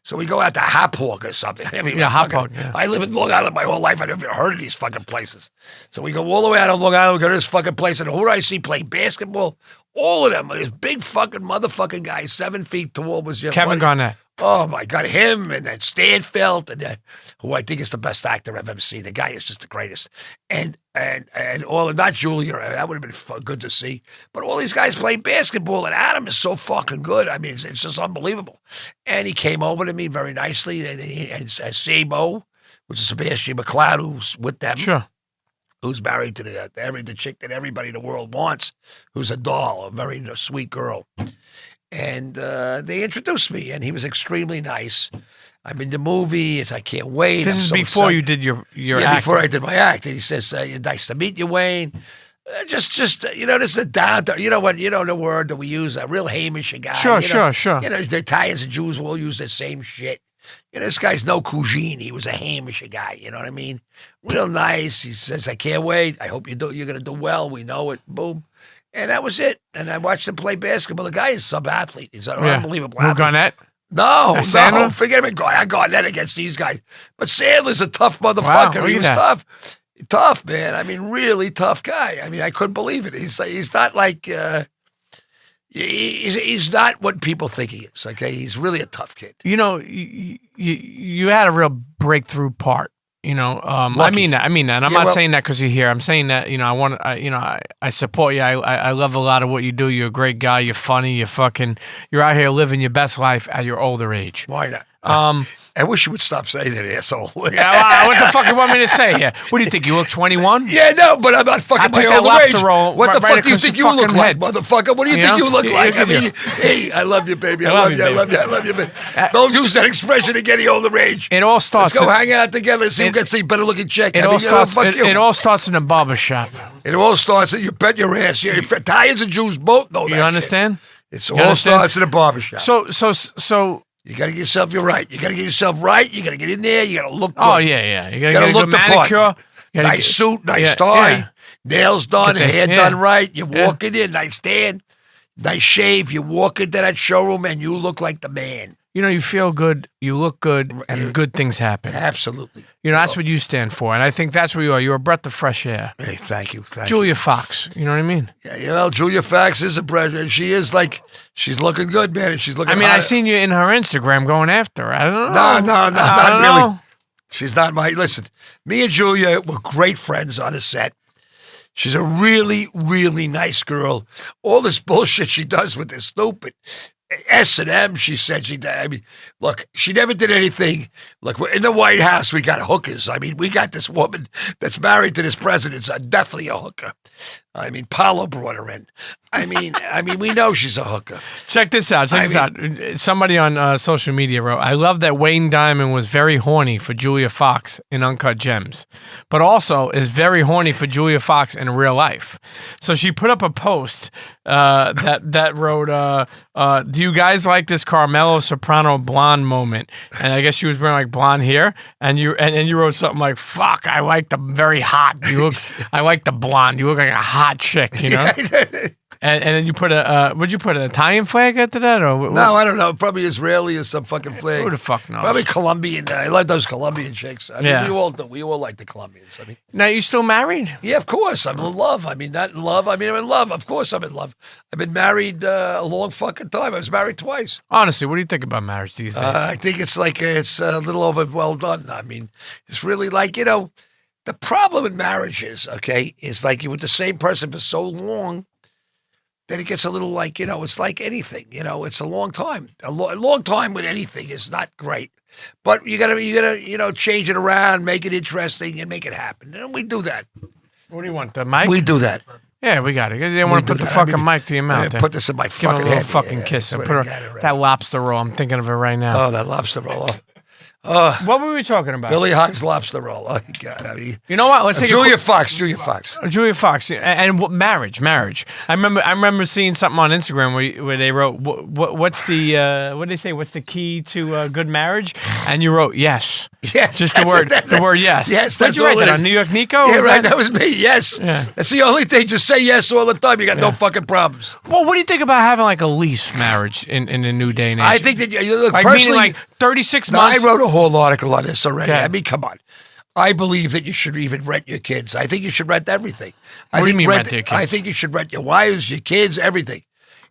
[SPEAKER 1] So we go out to Hop or something. I mean,
[SPEAKER 2] Hop. Yeah.
[SPEAKER 1] I live in Long Island my whole life. I never heard of these fucking places. So we go all the way out of Long Island. We go to this fucking place. And who do I see playing basketball? All of them. This big fucking motherfucking guy, 7 feet tall, was your
[SPEAKER 2] Kevin
[SPEAKER 1] buddy.
[SPEAKER 2] Garnett.
[SPEAKER 1] Oh, my God. Him and then Stanfield, and who I think is the best actor I've ever seen. The guy is just the greatest. And all, not Julia. That would have been good to see. But all these guys playing basketball, and Adam is so fucking good. I mean, it's just unbelievable. And he came over to me very nicely. And Sabo, which is Sebastian McLeod, who's with them.
[SPEAKER 2] Sure.
[SPEAKER 1] Who's married to the chick that everybody in the world wants, who's a doll, a very sweet girl. And they introduced me, and he was extremely nice. I'm in the movie. I can't wait.
[SPEAKER 2] This is before you did your act.
[SPEAKER 1] Before I did my act. And he says, nice to meet you, Wayne. Just this is a down to, you know what, the word that we use, a real Hamish guy.
[SPEAKER 2] Sure.
[SPEAKER 1] You know, the Italians and Jews will all use the same shit. You know, this guy's no Cugine. He was a Hamish guy. You know what I mean? Real nice. He says, I can't wait. I hope you're going to do well. We know it. Boom. And that was it. And I watched him play basketball. The guy is sub-athlete. He's an unbelievable athlete.
[SPEAKER 2] Garnett?
[SPEAKER 1] No.
[SPEAKER 2] Sandler?
[SPEAKER 1] Forget him. I got that against these guys. But Sandler's a tough motherfucker.
[SPEAKER 2] Wow,
[SPEAKER 1] he was tough. Tough, man. I mean, really tough guy. I mean, I couldn't believe it. He's not like... He's not what people think he is, okay? He's really a tough kid.
[SPEAKER 2] You know, you had a real breakthrough part. You know, I mean that. And I'm not saying that because you're here. I'm saying that, you know, I support you. I love a lot of what you do. You're a great guy. You're funny. You're out here living your best life at your older age.
[SPEAKER 1] Why not? I wish you would stop saying that, asshole.
[SPEAKER 2] Yeah, what the fuck you want me to say here? What do you think? You look 21?
[SPEAKER 1] Yeah, no, but I'm not fucking my older age. What the fuck do you think you look like, motherfucker? What do you think you look like? I mean, hey, I love you, baby. I love you, baby. Don't use that expression again, the older age.
[SPEAKER 2] It all starts.
[SPEAKER 1] Let's go hang out together and see who gets a better looking chick.
[SPEAKER 2] It all starts in a barber shop.
[SPEAKER 1] It all starts, you bet your ass. Yeah, Italians and Jews both know that.
[SPEAKER 2] You understand?
[SPEAKER 1] It all starts in a barber shop.
[SPEAKER 2] So
[SPEAKER 1] you got to get yourself right. You got to get yourself right. You got to get in there. You got to look good.
[SPEAKER 2] Oh, yeah. You got to
[SPEAKER 1] look
[SPEAKER 2] the manicure.
[SPEAKER 1] Nice suit, nice tie, nails done, hair done right. You're walking in, nice stand, nice shave. You walk into that showroom and you look like the man.
[SPEAKER 2] You know, you feel good, you look good, and good things happen.
[SPEAKER 1] Absolutely.
[SPEAKER 2] You know, that's what you stand for. And I think that's what you are. You're a breath of fresh air.
[SPEAKER 1] Hey, thank you.
[SPEAKER 2] Julia Fox, you know what I mean?
[SPEAKER 1] Yeah, you know, Julia Fox is a breath. And she is she's looking good, man. And she's looking
[SPEAKER 2] I seen you in her Instagram going after her. I don't know.
[SPEAKER 1] No, not really. She's not listen, me and Julia were great friends on the set. She's a really, really nice girl. All this bullshit she does with this stupid S&M, she said she did. I mean, look, she never did anything. Look, we're in the White House, we got hookers. I mean, we got this woman that's married to this president, definitely a hooker. I mean, Paulo brought her in. I mean, we know she's a hooker.
[SPEAKER 2] Check this out. Somebody on social media wrote, I love that Wayne Diamond was very horny for Julia Fox in Uncut Gems, but also is very horny for Julia Fox in real life. So she put up a post that wrote, do you guys like this Carmelo Soprano blonde moment? And I guess she was wearing like blonde hair, and you wrote something like, fuck, I like the very hot. I like the blonde. You look like a hot chick, you know? And then you put would you put an Italian flag after that? Or
[SPEAKER 1] no, I don't know. Probably Israeli or some fucking flag.
[SPEAKER 2] Who the fuck knows?
[SPEAKER 1] Probably Colombian. I like those Colombian chicks. I mean, we all do. We all like the Colombians. I mean,
[SPEAKER 2] now you still married?
[SPEAKER 1] Yeah, of course. I'm in love. I mean, not in love. I mean, I'm in love. Of course, I'm in love. I've been married a long fucking time. I was married twice.
[SPEAKER 2] Honestly, what do you think about marriage these days?
[SPEAKER 1] I think it's a little over well done. I mean, it's really like, you know, the problem in marriages, okay, is like you're with the same person for so long. Then it gets a little like, you know, it's like anything, you know, it's a long time. A long time with anything is not great. But you gotta, you know, change it around, make it interesting, and make it happen. And we do that.
[SPEAKER 2] What do you want, the mic?
[SPEAKER 1] We do that.
[SPEAKER 2] Yeah, we got it. You didn't want to put the fucking mic to your mouth.
[SPEAKER 1] Put this in my fucking head.
[SPEAKER 2] Give it a little fucking kiss. That lobster roll, I'm thinking of it right now.
[SPEAKER 1] Oh, that lobster roll.
[SPEAKER 2] What were we talking about?
[SPEAKER 1] Billy Hines lobster roll. Oh, God. I mean,
[SPEAKER 2] You know what? Let's take
[SPEAKER 1] Julia Fox. Julia Fox.
[SPEAKER 2] Julia Fox, and what marriage. I remember seeing something on Instagram where they wrote, "What's the what did they say? What's the key to a good marriage?" And you wrote yes.
[SPEAKER 1] Yes,
[SPEAKER 2] Just the word yes.
[SPEAKER 1] Yes,
[SPEAKER 2] Did
[SPEAKER 1] that's
[SPEAKER 2] you write
[SPEAKER 1] all
[SPEAKER 2] that
[SPEAKER 1] it
[SPEAKER 2] on
[SPEAKER 1] is.
[SPEAKER 2] New York Nico?
[SPEAKER 1] Yeah, right. That was me. Yes.
[SPEAKER 2] Yeah.
[SPEAKER 1] That's the only thing. Just say yes all the time. You got no fucking problems.
[SPEAKER 2] Well, what do you think about having like a lease marriage in the new day and age?
[SPEAKER 1] I think that you look
[SPEAKER 2] like
[SPEAKER 1] personally.
[SPEAKER 2] meaning like 36
[SPEAKER 1] No,
[SPEAKER 2] months.
[SPEAKER 1] I wrote a whole article on this already.
[SPEAKER 2] Okay.
[SPEAKER 1] I mean, come on. I believe that you should even rent your kids. I think you should rent everything.
[SPEAKER 2] What do you mean rent your kids?
[SPEAKER 1] I think you should rent your wives, your kids, everything.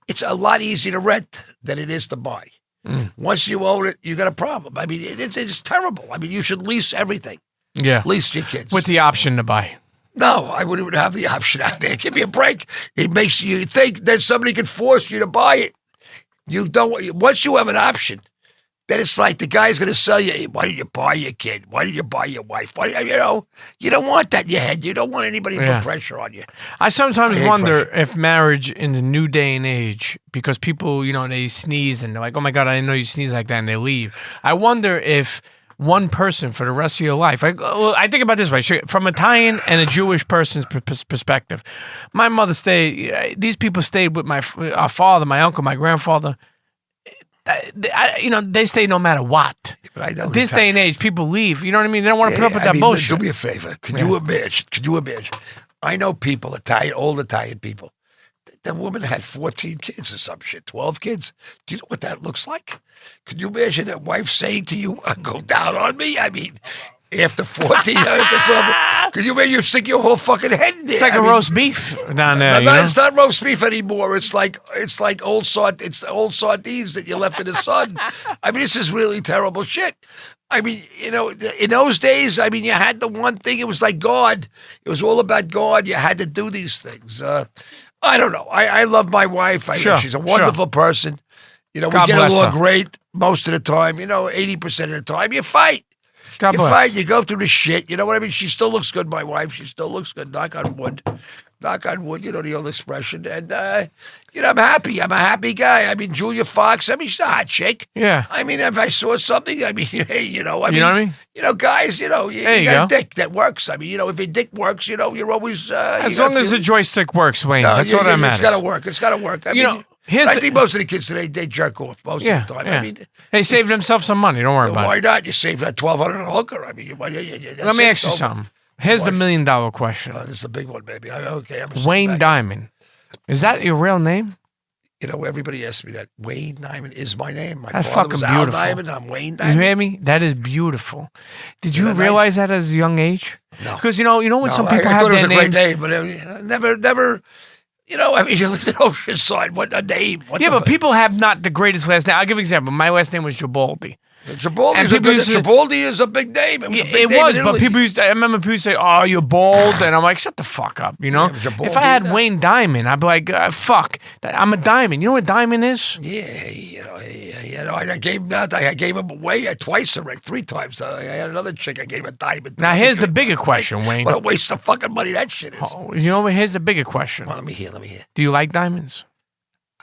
[SPEAKER 1] It's a lot easier to rent than it is to buy. Once you own it, you got a problem. I mean, it's terrible. I mean, you should lease everything.
[SPEAKER 2] Yeah.
[SPEAKER 1] Lease your kids.
[SPEAKER 2] With the option to buy.
[SPEAKER 1] No, I wouldn't even have the option out there. Give me a break. It makes you think that somebody can force you to buy it. You don't. Once you have an option, then it's like the guy's going to sell you. Hey, why did you buy your kid? Why did you buy your wife? Why, you don't want that in your head. You don't want anybody to put pressure on you.
[SPEAKER 2] I sometimes
[SPEAKER 1] hate
[SPEAKER 2] wonder
[SPEAKER 1] pressure.
[SPEAKER 2] if marriage in the new day and age, because people, they sneeze and they're like, oh my God, I didn't know you sneeze like that, and they leave. I wonder if one person for the rest of your life, I think about it this way, from Italian and a Jewish person's perspective. My mother these people stayed with our father, my uncle, my grandfather. They stay no matter what.
[SPEAKER 1] But I know
[SPEAKER 2] this day and age, people leave. You know what I mean? They don't want to put up with that bullshit.
[SPEAKER 1] Do me a favor. Could you imagine? I know people, old Italian people. That woman had 14 kids or some shit, 12 kids. Do you know what that looks like? Could you imagine that wife saying to you, go down on me? I mean, after 14, after 12, could you imagine you stick your whole fucking head in there?
[SPEAKER 2] It's like roast beef down there.
[SPEAKER 1] It's not roast beef anymore. It's like old sardines that you left in the sun. I mean, this is really terrible shit. I mean, in those days, I mean, you had the one thing. It was like God. It was all about God. You had to do these things. I don't know. I love my wife. She's a wonderful person. We
[SPEAKER 2] God
[SPEAKER 1] get
[SPEAKER 2] bless
[SPEAKER 1] along
[SPEAKER 2] her.
[SPEAKER 1] great most of the time. 80% of the time. You fight.
[SPEAKER 2] God
[SPEAKER 1] You
[SPEAKER 2] bless.
[SPEAKER 1] fight. You go through the shit. You know what I mean? She still looks good, my wife. She still looks good. Knock on wood. Knock on wood. The old expression. And, I'm happy. I'm a happy guy. I mean, Julia Fox. I mean, she's a hot chick.
[SPEAKER 2] Yeah.
[SPEAKER 1] I mean, if I saw something, I mean, hey,
[SPEAKER 2] You know what I mean?
[SPEAKER 1] Guys, you
[SPEAKER 2] you
[SPEAKER 1] got
[SPEAKER 2] go.
[SPEAKER 1] a dick that works. I mean, if your dick works, you're always
[SPEAKER 2] As long as the joystick works, Wayne. That's all that matters.
[SPEAKER 1] It's got to work. It's got to work. I mean, I think most of the kids today, they jerk off most of the time.
[SPEAKER 2] Yeah.
[SPEAKER 1] I mean,
[SPEAKER 2] they saved themselves some money. Don't worry about
[SPEAKER 1] why
[SPEAKER 2] it.
[SPEAKER 1] not? You save that $1,200 on a hooker. I mean,
[SPEAKER 2] Let me ask you something. Here's the $1 million question.
[SPEAKER 1] This is a big one, baby. I'm
[SPEAKER 2] Wayne Diamond. Is that your real name?
[SPEAKER 1] Everybody asks me that. Wayne Diamond is my name. My
[SPEAKER 2] That's
[SPEAKER 1] father was
[SPEAKER 2] fucking
[SPEAKER 1] Al
[SPEAKER 2] beautiful.
[SPEAKER 1] Diamond. I'm Wayne
[SPEAKER 2] You
[SPEAKER 1] Diamond.
[SPEAKER 2] hear me? That is beautiful. Did you
[SPEAKER 1] that
[SPEAKER 2] realize that at a young age?
[SPEAKER 1] No.
[SPEAKER 2] Because when some people
[SPEAKER 1] I
[SPEAKER 2] have
[SPEAKER 1] thought it was
[SPEAKER 2] their
[SPEAKER 1] a great
[SPEAKER 2] names.
[SPEAKER 1] name, but never. I mean, you lived in Oceanside. What a name!
[SPEAKER 2] But people have not the greatest last name. I'll give you an example. My last name was Gibaldi.
[SPEAKER 1] Gibaldi is a big name. It was a big name in
[SPEAKER 2] but
[SPEAKER 1] Italy.
[SPEAKER 2] I remember people say, "Oh, you're bald," and I'm like, "Shut the fuck up,"
[SPEAKER 1] Gibaldi,
[SPEAKER 2] If I had Wayne Diamond, I'd be like, "Fuck, I'm a diamond." You know what a diamond is?
[SPEAKER 1] I gave him away twice already, 3 times. I had another chick. I gave a diamond.
[SPEAKER 2] Now here's the bigger question, Wayne.
[SPEAKER 1] What a waste of fucking money that shit is.
[SPEAKER 2] Here's the bigger question.
[SPEAKER 1] Well, let me hear.
[SPEAKER 2] Do you like diamonds?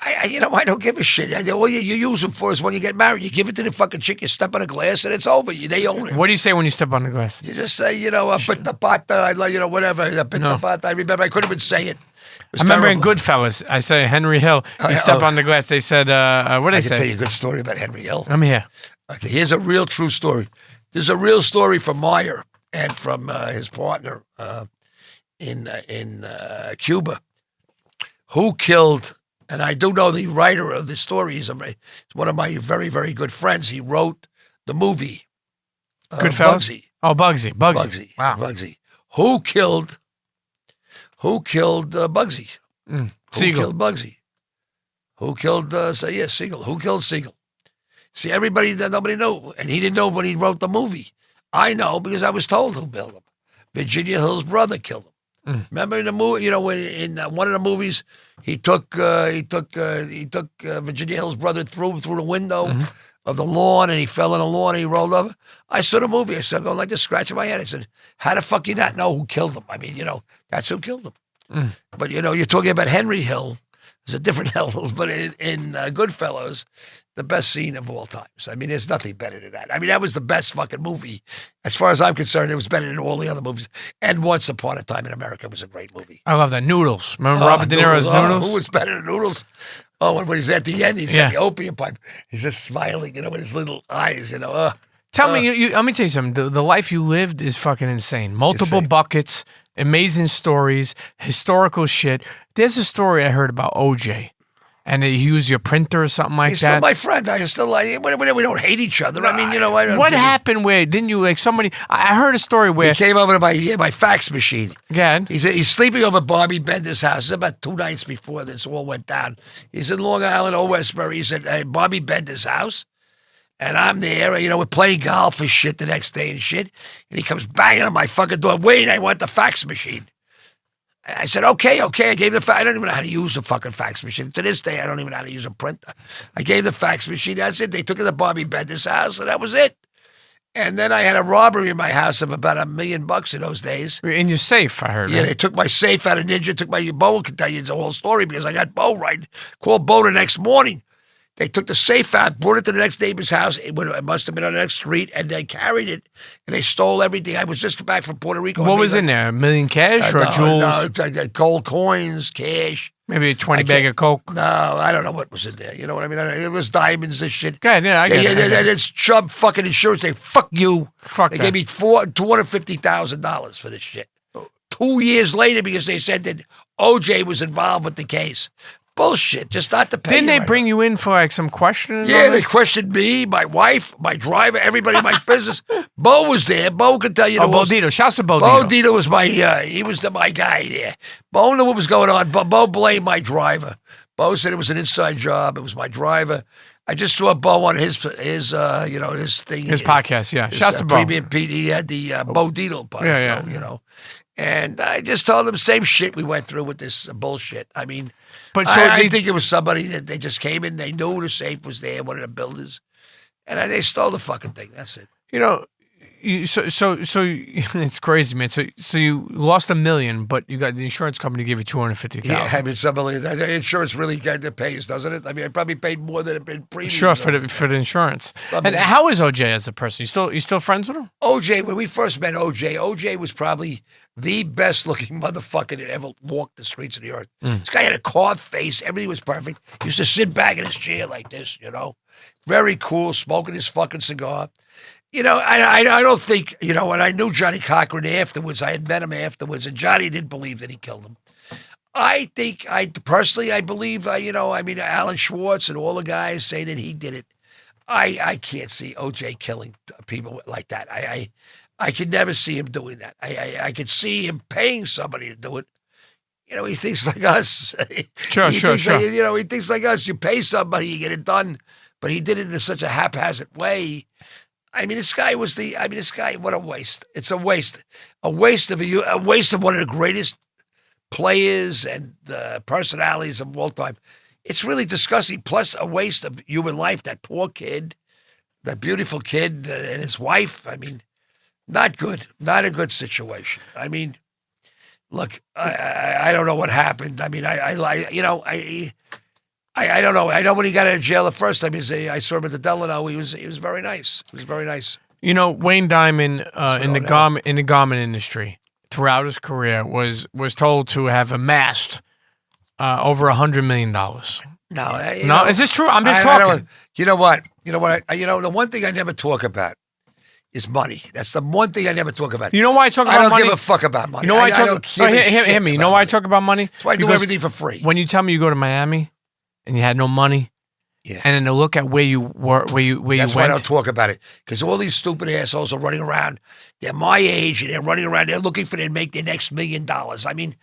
[SPEAKER 1] I don't give a shit. All you use them for is when you get married. You give it to the fucking chick, you step on a glass, and it's over. They own it.
[SPEAKER 2] What do you say when you step on the glass?
[SPEAKER 1] You just say, pitta pata, whatever. Pitta pata. I remember I couldn't even say it.
[SPEAKER 2] I remember in Goodfellas, I say Henry Hill, you step on the glass. They said, what did they say?
[SPEAKER 1] I can tell you a good story about Henry Hill.
[SPEAKER 2] I'm here.
[SPEAKER 1] Okay, here's a real true story. There's a real story from Meyer and from his partner in Cuba, who killed. And I do know the writer of the story. He's one of my very, very good friends. He wrote the movie
[SPEAKER 2] Goodfellas?
[SPEAKER 1] Bugsy.
[SPEAKER 2] Oh, Bugsy. Wow.
[SPEAKER 1] Bugsy. Who killed Bugsy?
[SPEAKER 2] Siegel.
[SPEAKER 1] Who killed Bugsy? Who killed Siegel? Who killed Siegel? See, nobody knew. And he didn't know when he wrote the movie. I know because I was told who killed him. Virginia Hill's brother killed him. Remember in the movie, when in one of the movies, he took Virginia Hill's brother through the window of the lawn, and he fell in the lawn, and he rolled over. I saw the movie. I said, I'm going like this, scratching my head. I said, how the fuck you not know who killed him? I mean, that's who killed him. But, you're talking about Henry Hill. was a different level. But in Goodfellas, the best scene of all times. I mean, there's nothing better than that. I mean, that was the best fucking movie. As far as I'm concerned, it was better than all the other movies. And Once Upon a Time in America was a great movie.
[SPEAKER 2] I love that. Noodles. Remember Robert De Niro's Noodles?
[SPEAKER 1] Who was better than Noodles? Oh, when he's at the end, he's got the opium pipe. He's just smiling, with his little eyes,
[SPEAKER 2] Tell me, let me tell you something. The life you lived is fucking insane. Multiple buckets, amazing stories, historical shit. There's a story I heard about OJ. And he used your printer or something like
[SPEAKER 1] He's
[SPEAKER 2] that.
[SPEAKER 1] still my friend. I still like. We don't hate each other. I mean,
[SPEAKER 2] what happened? Where didn't you somebody? I heard a story where
[SPEAKER 1] he came over to my fax machine.
[SPEAKER 2] Yeah.
[SPEAKER 1] He's sleeping over at Bobby Bender's house. It's about 2 nights before this all went down. He's in Long Island, Old Westbury. He's at Bobby Bender's house, and I'm there. We're playing golf and shit the next day and shit. And he comes banging on my fucking door. Wait, I want the fax machine. I said, okay. I gave the I don't even know how to use a fucking fax machine. To this day, I don't even know how to use a printer. I gave the fax machine. That's it. They took it to Bobby Bender's house, and that was it. And then I had a robbery in my house of about $1 million in those days.
[SPEAKER 2] In your safe, I heard.
[SPEAKER 1] Yeah, they took my safe out of Ninja, took my Bo can tell you the whole story because I got Bo right. Called Bo the next morning. They took the safe out, brought it to the next neighbor's house. It must have been on the next street, and they carried it, and they stole everything. I was just back from Puerto Rico.
[SPEAKER 2] What was in there? $1 million cash or jewels?
[SPEAKER 1] No, gold coins, cash.
[SPEAKER 2] Maybe a 20 bag of coke.
[SPEAKER 1] No, I don't know what was in there. You know what I mean? It was diamonds and shit.
[SPEAKER 2] God, yeah, I get it.
[SPEAKER 1] It's Chubb fucking insurance. They fuck you.
[SPEAKER 2] Fuck
[SPEAKER 1] they
[SPEAKER 2] that.
[SPEAKER 1] gave me $250,000 for this shit. 2 years later, because they said that OJ was involved with the case. Bullshit, just not to pay.
[SPEAKER 2] Didn't they bring you in for some questioning?
[SPEAKER 1] Yeah, they questioned me, my wife, my driver, everybody in my business. Bo was there. Bo could tell you.
[SPEAKER 2] Bo Dito. Shouts to Bo Dito.
[SPEAKER 1] Bo Dito was he was my guy there. Bo knew what was going on. Bo blamed my driver. Bo said it was an inside job. It was my driver. I just saw Bo on his thing. His
[SPEAKER 2] podcast, yeah. Shouts to Bo.
[SPEAKER 1] Premium Pete, he had the Bo Dito podcast,
[SPEAKER 2] yeah.
[SPEAKER 1] And I just told them same shit we went through with this bullshit. I mean,
[SPEAKER 2] but
[SPEAKER 1] I think it was somebody that they just came in, they knew the safe was there, one of the builders, and they stole the fucking thing. That's it.
[SPEAKER 2] So it's crazy, man. So you lost $1 million, but you got the insurance company gave you $250,000.
[SPEAKER 1] Yeah, I mean, the insurance really pays, doesn't it? I mean, I probably paid more than it paid premium.
[SPEAKER 2] Sure, for the insurance. And how is OJ as a person? You still friends with him?
[SPEAKER 1] OJ, when we first met OJ was probably the best looking motherfucker that ever walked the streets of the earth. This guy had a carved face. Everything was perfect. He used to sit back in his chair like this, very cool, smoking his fucking cigar. I don't think, and I knew Johnny Cochran afterwards. I had met him afterwards, and Johnny didn't believe that he killed him. I think, I believe, Alan Schwartz and all the guys say that he did it. I can't see OJ killing people like that. I could never see him doing that. I could see him paying somebody to do it. He thinks like us.
[SPEAKER 2] Sure.
[SPEAKER 1] He thinks like us. You pay somebody, you get it done. But he did it in such a haphazard way. I mean, this guy, what a waste. It's a waste. A waste of one of the greatest players and personalities of all time. It's really disgusting. Plus a waste of human life. That poor kid, that beautiful kid and his wife. I mean, not good. Not a good situation. I mean, look, I don't know what happened. I mean, I don't know. I know when he got out of jail the first time, I saw him at the Delano. He was very nice. He was very nice.
[SPEAKER 2] Wayne Diamond in the garment industry throughout his career was told to have amassed over $100 million. No, is this true? I'm just talking.
[SPEAKER 1] You know what? The one thing I never talk about is money. That's the one thing I never talk about.
[SPEAKER 2] You know why I talk about money?
[SPEAKER 1] I don't give a fuck about money.
[SPEAKER 2] You know why I talk?
[SPEAKER 1] Hear
[SPEAKER 2] me. You know why I talk about money?
[SPEAKER 1] That's why I do everything for free.
[SPEAKER 2] When you tell me you go to Miami and you had no money, and then to look at where you were, where you went.
[SPEAKER 1] That's why I don't talk about it, because all these stupid assholes are running around. They're my age and they're running around. They're looking for to make their next $1 million. I mean,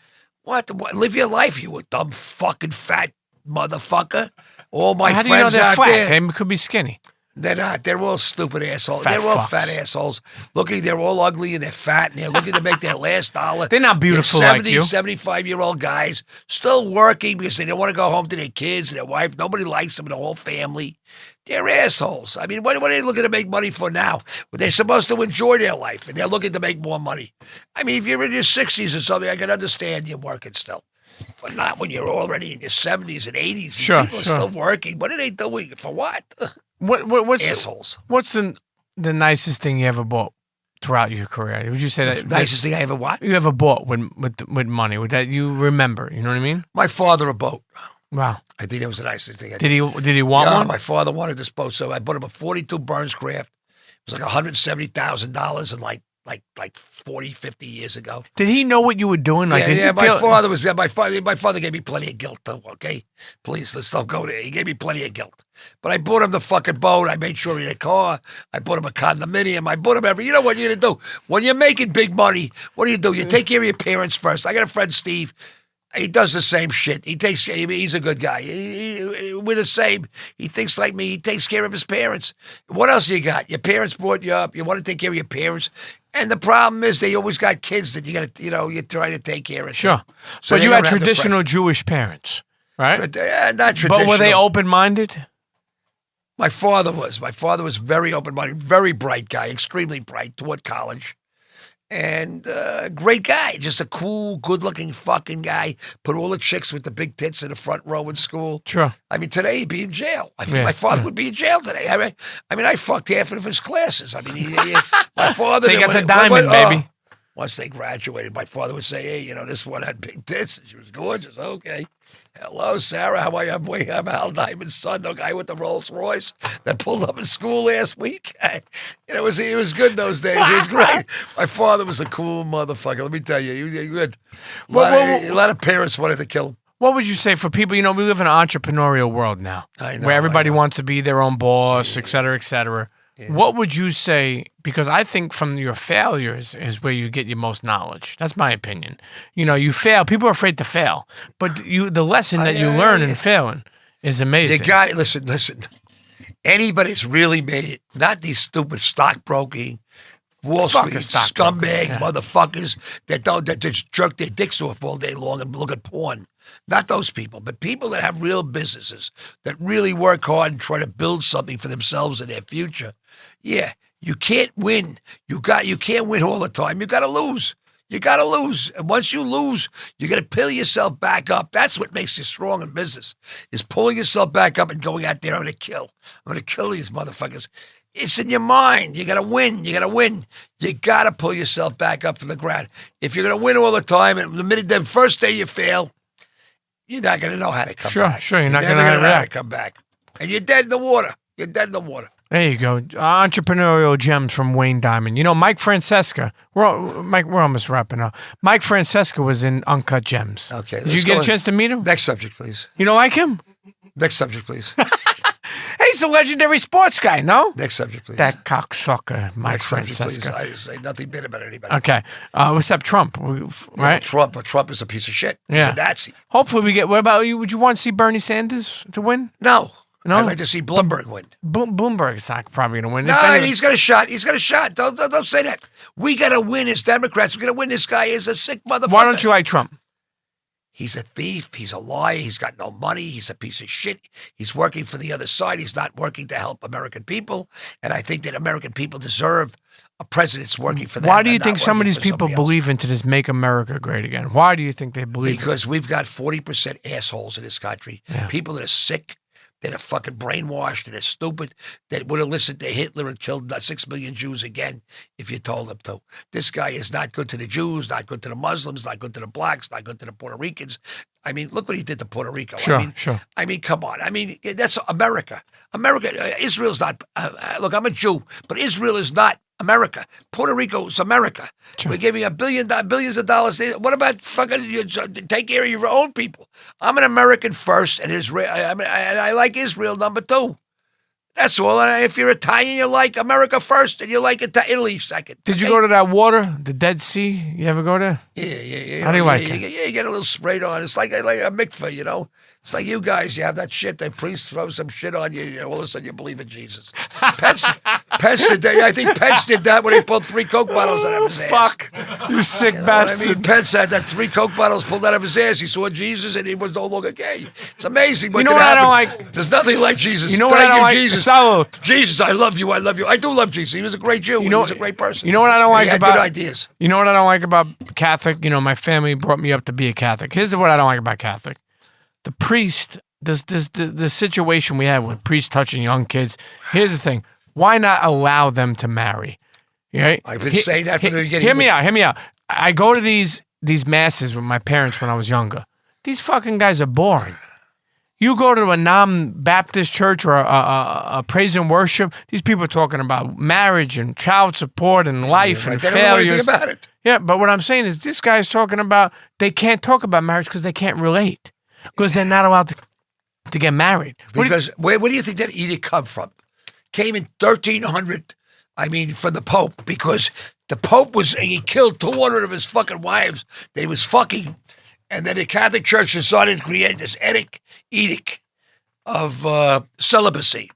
[SPEAKER 1] what? Live your life, you dumb fucking fat motherfucker. All my friends
[SPEAKER 2] how do you know they're
[SPEAKER 1] out
[SPEAKER 2] fat?
[SPEAKER 1] there.
[SPEAKER 2] They could be skinny.
[SPEAKER 1] They're not. They're all stupid assholes.
[SPEAKER 2] Fat
[SPEAKER 1] they're all
[SPEAKER 2] fucks.
[SPEAKER 1] fat assholes. They're all ugly and they're fat and they're looking to make their last dollar.
[SPEAKER 2] They're not beautiful
[SPEAKER 1] they're
[SPEAKER 2] 70,
[SPEAKER 1] like you. 75-year-old guys still working because they don't want to go home to their kids and their wife. Nobody likes them and the whole family. They're assholes. I mean, what are they looking to make money for now? But they're supposed to enjoy their life and they're looking to make more money. I mean, if you're in your 60s or something, I can understand you're working still. but not when you're already in your 70s and 80s. These
[SPEAKER 2] Sure,
[SPEAKER 1] people are
[SPEAKER 2] sure.
[SPEAKER 1] still working. What are they doing? For what?
[SPEAKER 2] What's
[SPEAKER 1] Assholes.
[SPEAKER 2] What's the nicest thing you ever bought throughout your career? Would you say that
[SPEAKER 1] Nicest thing I ever what?
[SPEAKER 2] you ever bought with money? Would that you remember? You know what I mean?
[SPEAKER 1] My father a boat.
[SPEAKER 2] Wow.
[SPEAKER 1] I think that was the nicest thing I
[SPEAKER 2] Did he want
[SPEAKER 1] Yeah,
[SPEAKER 2] one?
[SPEAKER 1] my father wanted this boat, so I bought him a 42 Burns Craft. It was like $170,000 and like 40, 50 years ago.
[SPEAKER 2] Did he know what you were doing? Like, did
[SPEAKER 1] Yeah,
[SPEAKER 2] you
[SPEAKER 1] my
[SPEAKER 2] feel,
[SPEAKER 1] father was there. My father gave me plenty of guilt too. Okay, please, let's don't go there. He gave me plenty of guilt, but I bought him the fucking boat. I made sure he had a car. I bought him a condominium. I bought him You know what you're gonna do when you're making big money? What do? You take care of your parents first. I got a friend, Steve. He does the same shit. He's a good guy. We're the same. He thinks like me. He takes care of his parents. What else you got? Your parents brought you up. You want to take care of your parents. And the problem is they always got kids that you got to, you try to take care of.
[SPEAKER 2] Sure.
[SPEAKER 1] So
[SPEAKER 2] but
[SPEAKER 1] they
[SPEAKER 2] you
[SPEAKER 1] don't
[SPEAKER 2] had
[SPEAKER 1] have the
[SPEAKER 2] traditional Jewish parents, right?
[SPEAKER 1] Not traditional.
[SPEAKER 2] But were they open-minded?
[SPEAKER 1] My father was. My father was very open-minded, very bright guy, extremely bright, taught college. And great guy, just a cool, good-looking fucking guy. Put all the chicks with the big tits in the front row in school.
[SPEAKER 2] Sure.
[SPEAKER 1] I mean, today he'd be in jail. I mean,
[SPEAKER 2] Yeah,
[SPEAKER 1] my father would be in jail today. I mean, I fucked half of his classes. I mean, my father.
[SPEAKER 2] They got the diamond, baby.
[SPEAKER 1] Once they graduated, my father would say, "Hey, this one had big tits. And she was gorgeous." Okay. Hello, Sarah. How are you? I'm Al Diamond's son, the guy with the Rolls Royce that pulled up in school last week. It was good those days. It was great. My father was a cool motherfucker. Let me tell you, he was good. A lot of parents wanted to kill him.
[SPEAKER 2] What would you say for people? We live in an entrepreneurial world now,
[SPEAKER 1] I know,
[SPEAKER 2] where everybody
[SPEAKER 1] I know.
[SPEAKER 2] wants to be their own boss, et cetera, et cetera. Yeah. What would you say? Because I think from your failures is where you get your most knowledge. That's my opinion. You fail. People are afraid to fail, but the lesson that you learn in failing is amazing.
[SPEAKER 1] You got it. Listen. Anybody that's really made it, not these stupid stockbroking, Wall Street scumbag motherfuckers that just jerk their dicks off all day long and look at porn. Not those people, but people that have real businesses, that really work hard and try to build something for themselves and their future. Yeah, you can't win. You can't win all the time. You got to lose. You got to lose. And once you lose, you got to pull yourself back up. That's what makes you strong in business, is pulling yourself back up and going out there. I'm going to kill these motherfuckers. It's in your mind. You got to win. You got to pull yourself back up from the ground. If you're going to win all the time, and the first day you fail, you're not going to know how to come back.
[SPEAKER 2] Sure. You're not
[SPEAKER 1] going
[SPEAKER 2] to know how to
[SPEAKER 1] come back. And you're dead in the water.
[SPEAKER 2] There you go. Entrepreneurial gems from Wayne Diamond. Mike Francesca. We're almost wrapping up. Mike Francesca was in Uncut Gems.
[SPEAKER 1] Okay.
[SPEAKER 2] Did you get a chance to meet him?
[SPEAKER 1] Next subject, please.
[SPEAKER 2] You don't like him?
[SPEAKER 1] Next subject, please.
[SPEAKER 2] He's a legendary sports guy, no?
[SPEAKER 1] Next subject, please.
[SPEAKER 2] That cocksucker, Mike
[SPEAKER 1] Next subject,
[SPEAKER 2] Francesca.
[SPEAKER 1] please. I say nothing bad about anybody.
[SPEAKER 2] Okay. What's up, Trump? Right?
[SPEAKER 1] Trump is a piece of shit.
[SPEAKER 2] Yeah.
[SPEAKER 1] He's a Nazi.
[SPEAKER 2] Hopefully we get. What about you? Would you want to see Bernie Sanders to win?
[SPEAKER 1] No.
[SPEAKER 2] No?
[SPEAKER 1] I'd like to see Bloomberg win.
[SPEAKER 2] Bloomberg's not probably going to win.
[SPEAKER 1] No, he's got a shot. Don't say that. We got to win as Democrats. We got to win. This guy is a sick motherfucker.
[SPEAKER 2] Why don't you like Trump?
[SPEAKER 1] He's a thief. He's a liar. He's got no money. He's a piece of shit. He's working for the other side. He's not working to help American people. And I think that American people deserve a president that's working for them.
[SPEAKER 2] Why do you think some of these people believe into this "Make America Great Again"? Why do you think they believe?
[SPEAKER 1] Because we've got 40% assholes in this country.
[SPEAKER 2] Yeah.
[SPEAKER 1] People that are sick. That are fucking brainwashed and are stupid, that would have listened to Hitler and killed 6 million Jews again if you told them to. This guy is not good to the Jews, not good to the Muslims, not good to the blacks, not good to the Puerto Ricans. I mean, look what he did to Puerto Rico.
[SPEAKER 2] Sure.
[SPEAKER 1] I mean, come on. I mean, that's America. Israel's not, look, I'm a Jew, but Israel is not America. Puerto Rico is America.
[SPEAKER 2] Sure.
[SPEAKER 1] We're giving billions of dollars. What about fucking take care of your own people? I'm an American first, and I like Israel number 2. That's all. And if you're Italian, you like America first, and you like Italy second.
[SPEAKER 2] Did you go to that water, the Dead Sea? You ever go there?
[SPEAKER 1] Yeah.
[SPEAKER 2] How do you like it?
[SPEAKER 1] You get a little sprayed on. It's like a mikveh, It's like you guys. You have that shit. The priest throws some shit on you. All of a sudden, you believe in Jesus. Pence did that. I think Pence did that when he pulled 3 Coke bottles out of his ass.
[SPEAKER 2] Fuck. You sick bastard.
[SPEAKER 1] I mean, Pence had that 3 Coke bottles pulled out of his ass. He saw Jesus and he was no longer gay. It's amazing what
[SPEAKER 2] You know
[SPEAKER 1] can
[SPEAKER 2] what I
[SPEAKER 1] happen.
[SPEAKER 2] don't like?
[SPEAKER 1] There's nothing like Jesus.
[SPEAKER 2] You know what
[SPEAKER 1] Thank
[SPEAKER 2] I don't
[SPEAKER 1] you,
[SPEAKER 2] like?
[SPEAKER 1] Jesus.
[SPEAKER 2] Salute.
[SPEAKER 1] Jesus, I love you. I love you. I do love Jesus. He was a great Jew. He was a great person.
[SPEAKER 2] You know what I don't like
[SPEAKER 1] he had
[SPEAKER 2] about
[SPEAKER 1] good ideas.
[SPEAKER 2] You know what I don't like about Catholic? You know, my family brought me up to be a Catholic. Here's what I don't like about Catholic. The priest, the situation we have with priests touching young kids. Here's the thing. Why not allow them to marry? Right?
[SPEAKER 1] I've been saying that from the beginning.
[SPEAKER 2] Hear me out. I go to these masses with my parents when I was younger. These fucking guys are boring. You go to a non-Baptist church or a praise and worship, these people are talking about marriage and child support and life and
[SPEAKER 1] they
[SPEAKER 2] failures.
[SPEAKER 1] don't know anything about it.
[SPEAKER 2] Yeah, but what I'm saying is this guy's talking about they can't talk about marriage because they can't relate because they're not allowed to get married.
[SPEAKER 1] Because where do you think that edict come from? Came in 1300, I mean, from the Pope, because the Pope he killed 200 of his fucking wives that he was fucking. And then the Catholic Church decided to create this edict of celibacy.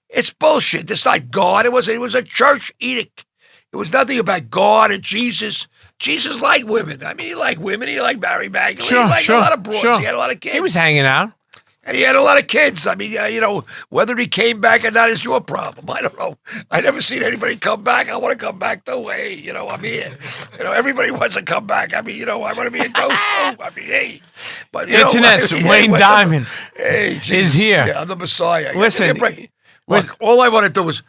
[SPEAKER 1] It's bullshit. It's not God. It was a church edict. It was nothing about God and Jesus. Jesus liked women. I mean, he liked women. He liked Mary Magdalene. He liked a lot of broads. He had a lot of kids.
[SPEAKER 2] He was hanging out.
[SPEAKER 1] And he had a lot of kids. I mean, whether he came back or not is your problem. I don't know. I never seen anybody come back. I want to come back though. Hey, I'm here. Everybody wants to come back. I mean, I want to be a ghost. I mean, hey. But
[SPEAKER 2] Internet's Wayne Diamond is here.
[SPEAKER 1] Yeah, I'm the Messiah.
[SPEAKER 2] Listen,
[SPEAKER 1] look, all I want to do is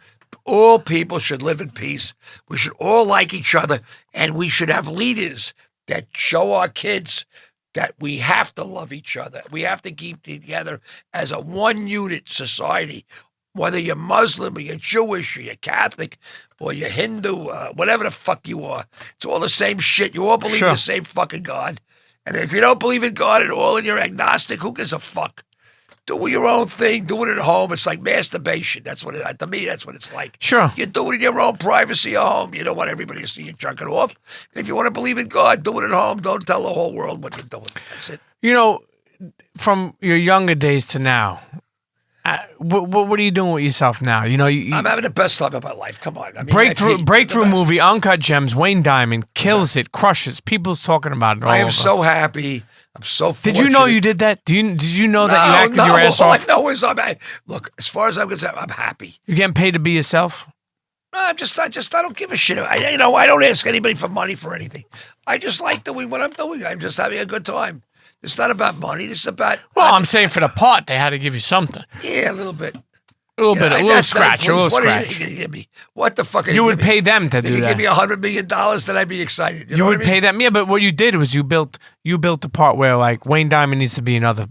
[SPEAKER 1] all people should live in peace. We should all like each other, and we should have leaders that show our kids that we have to love each other. We have to keep together as a one unit society, whether you're Muslim or you're Jewish or you're Catholic or you're Hindu, whatever the fuck you are. It's all the same shit. You all believe in the same fucking God. And if you don't believe in God at all and you're agnostic, who gives a fuck? Do your own thing. Do it at home. It's like masturbation. That's what to me, that's what it's like.
[SPEAKER 2] Sure.
[SPEAKER 1] You do it in your own privacy at home. You don't want everybody to see you jerking off. And if you want to believe in God, do it at home. Don't tell the whole world what you're doing. That's it.
[SPEAKER 2] From your younger days to now, what are you doing with yourself now?
[SPEAKER 1] I'm having the best time of my life. Come on. I mean,
[SPEAKER 2] breakthrough movie, Uncut Gems, Wayne Diamond, kills it, crushes. People's talking about it all
[SPEAKER 1] I am
[SPEAKER 2] over.
[SPEAKER 1] so happy. I'm so fortunate.
[SPEAKER 2] Did you know you did that? Did you know that you acted your ass off?
[SPEAKER 1] All I know is look, as far as I'm concerned, I'm happy.
[SPEAKER 2] You're getting paid to be yourself?
[SPEAKER 1] I don't give a shit. I don't ask anybody for money for anything. I just like doing what I'm doing. I'm just having a good time. It's not about money. It's about...
[SPEAKER 2] Well, I'm saying for the part, they had to give you something.
[SPEAKER 1] Yeah, a little bit.
[SPEAKER 2] A little scratch.
[SPEAKER 1] What are you going to give me? What the fuck are
[SPEAKER 2] you would pay them to do that.
[SPEAKER 1] If you give me $100 million, then I'd be excited.
[SPEAKER 2] You would pay them? Yeah, but what you did was you built the part where, like, Wayne Diamond needs to be in other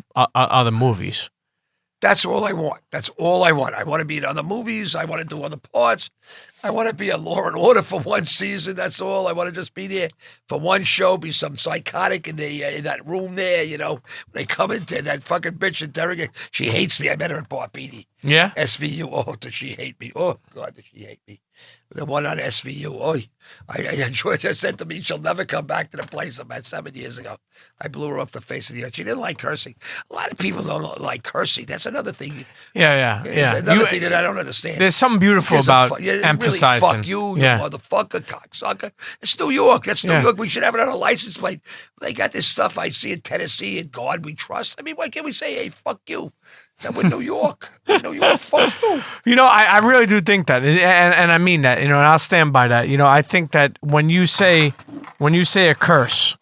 [SPEAKER 2] movies.
[SPEAKER 1] That's all I want. That's all I want. I want to be in other movies. I want to do other parts. I want to be a Law and Order for one season. That's all. I want to just be there for one show, be some psychotic in that room there, When they come into that fucking bitch interrogate. She hates me. I met her at Bar Beatty.
[SPEAKER 2] Yeah?
[SPEAKER 1] SVU. Oh, does she hate me? Oh, God, does she hate me? The one on SVU. Oh, I enjoyed her. Said to me, she'll never come back to the place I'm at 7 years ago. I blew her off the face of the earth. She didn't like cursing. A lot of people don't like cursing. That's another thing.
[SPEAKER 2] Yeah.
[SPEAKER 1] Another thing that I don't understand.
[SPEAKER 2] There's something beautiful about emphasizing.
[SPEAKER 1] Really, fuck you motherfucker, cocksucker. It's New York. That's New York. We should have it on a license plate. They got this stuff I see in Tennessee and God we trust. I mean, why can't we say, hey, fuck you? That we're New York. New York, fuck you.
[SPEAKER 2] I really do think that, and I mean that, and I'll stand by that. I think that when you say a curse,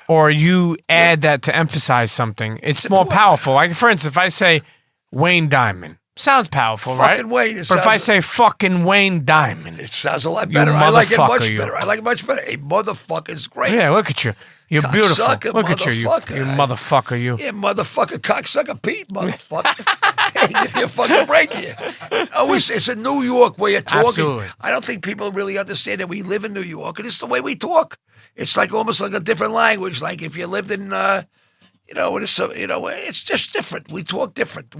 [SPEAKER 2] or you add that to emphasize something, it's more powerful. Like, for instance, if I say Wayne Diamond, sounds powerful, right?
[SPEAKER 1] Fucking Wayne.
[SPEAKER 2] But if I say fucking Wayne Diamond,
[SPEAKER 1] it sounds a lot better. I like it much better. A motherfucker's great.
[SPEAKER 2] Yeah, look at you. You're beautiful. Look at you, you motherfucker, you.
[SPEAKER 1] Yeah, motherfucker, cocksucker Pete, motherfucker. Hey, give me a fucking break here. It's a New York way of talking.
[SPEAKER 2] Absolutely.
[SPEAKER 1] I don't think people really understand that we live in New York, and it's the way we talk. It's like almost like a different language. Like if you lived in, it's just different. We talk different.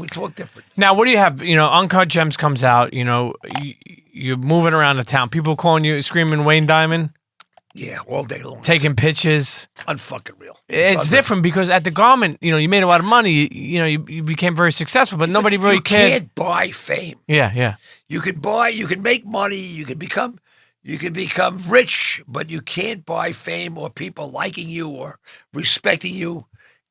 [SPEAKER 2] Now, what do you have? Uncut Gems comes out. You're moving around the town. People calling you, screaming Wayne Diamond.
[SPEAKER 1] Yeah, all day long.
[SPEAKER 2] Taking pictures.
[SPEAKER 1] Unfucking real.
[SPEAKER 2] It's different because at the garment, you made a lot of money. You became very successful, but nobody really cared.
[SPEAKER 1] You can't buy fame.
[SPEAKER 2] Yeah.
[SPEAKER 1] You can make money, you can become rich, but you can't buy fame or people liking you or respecting you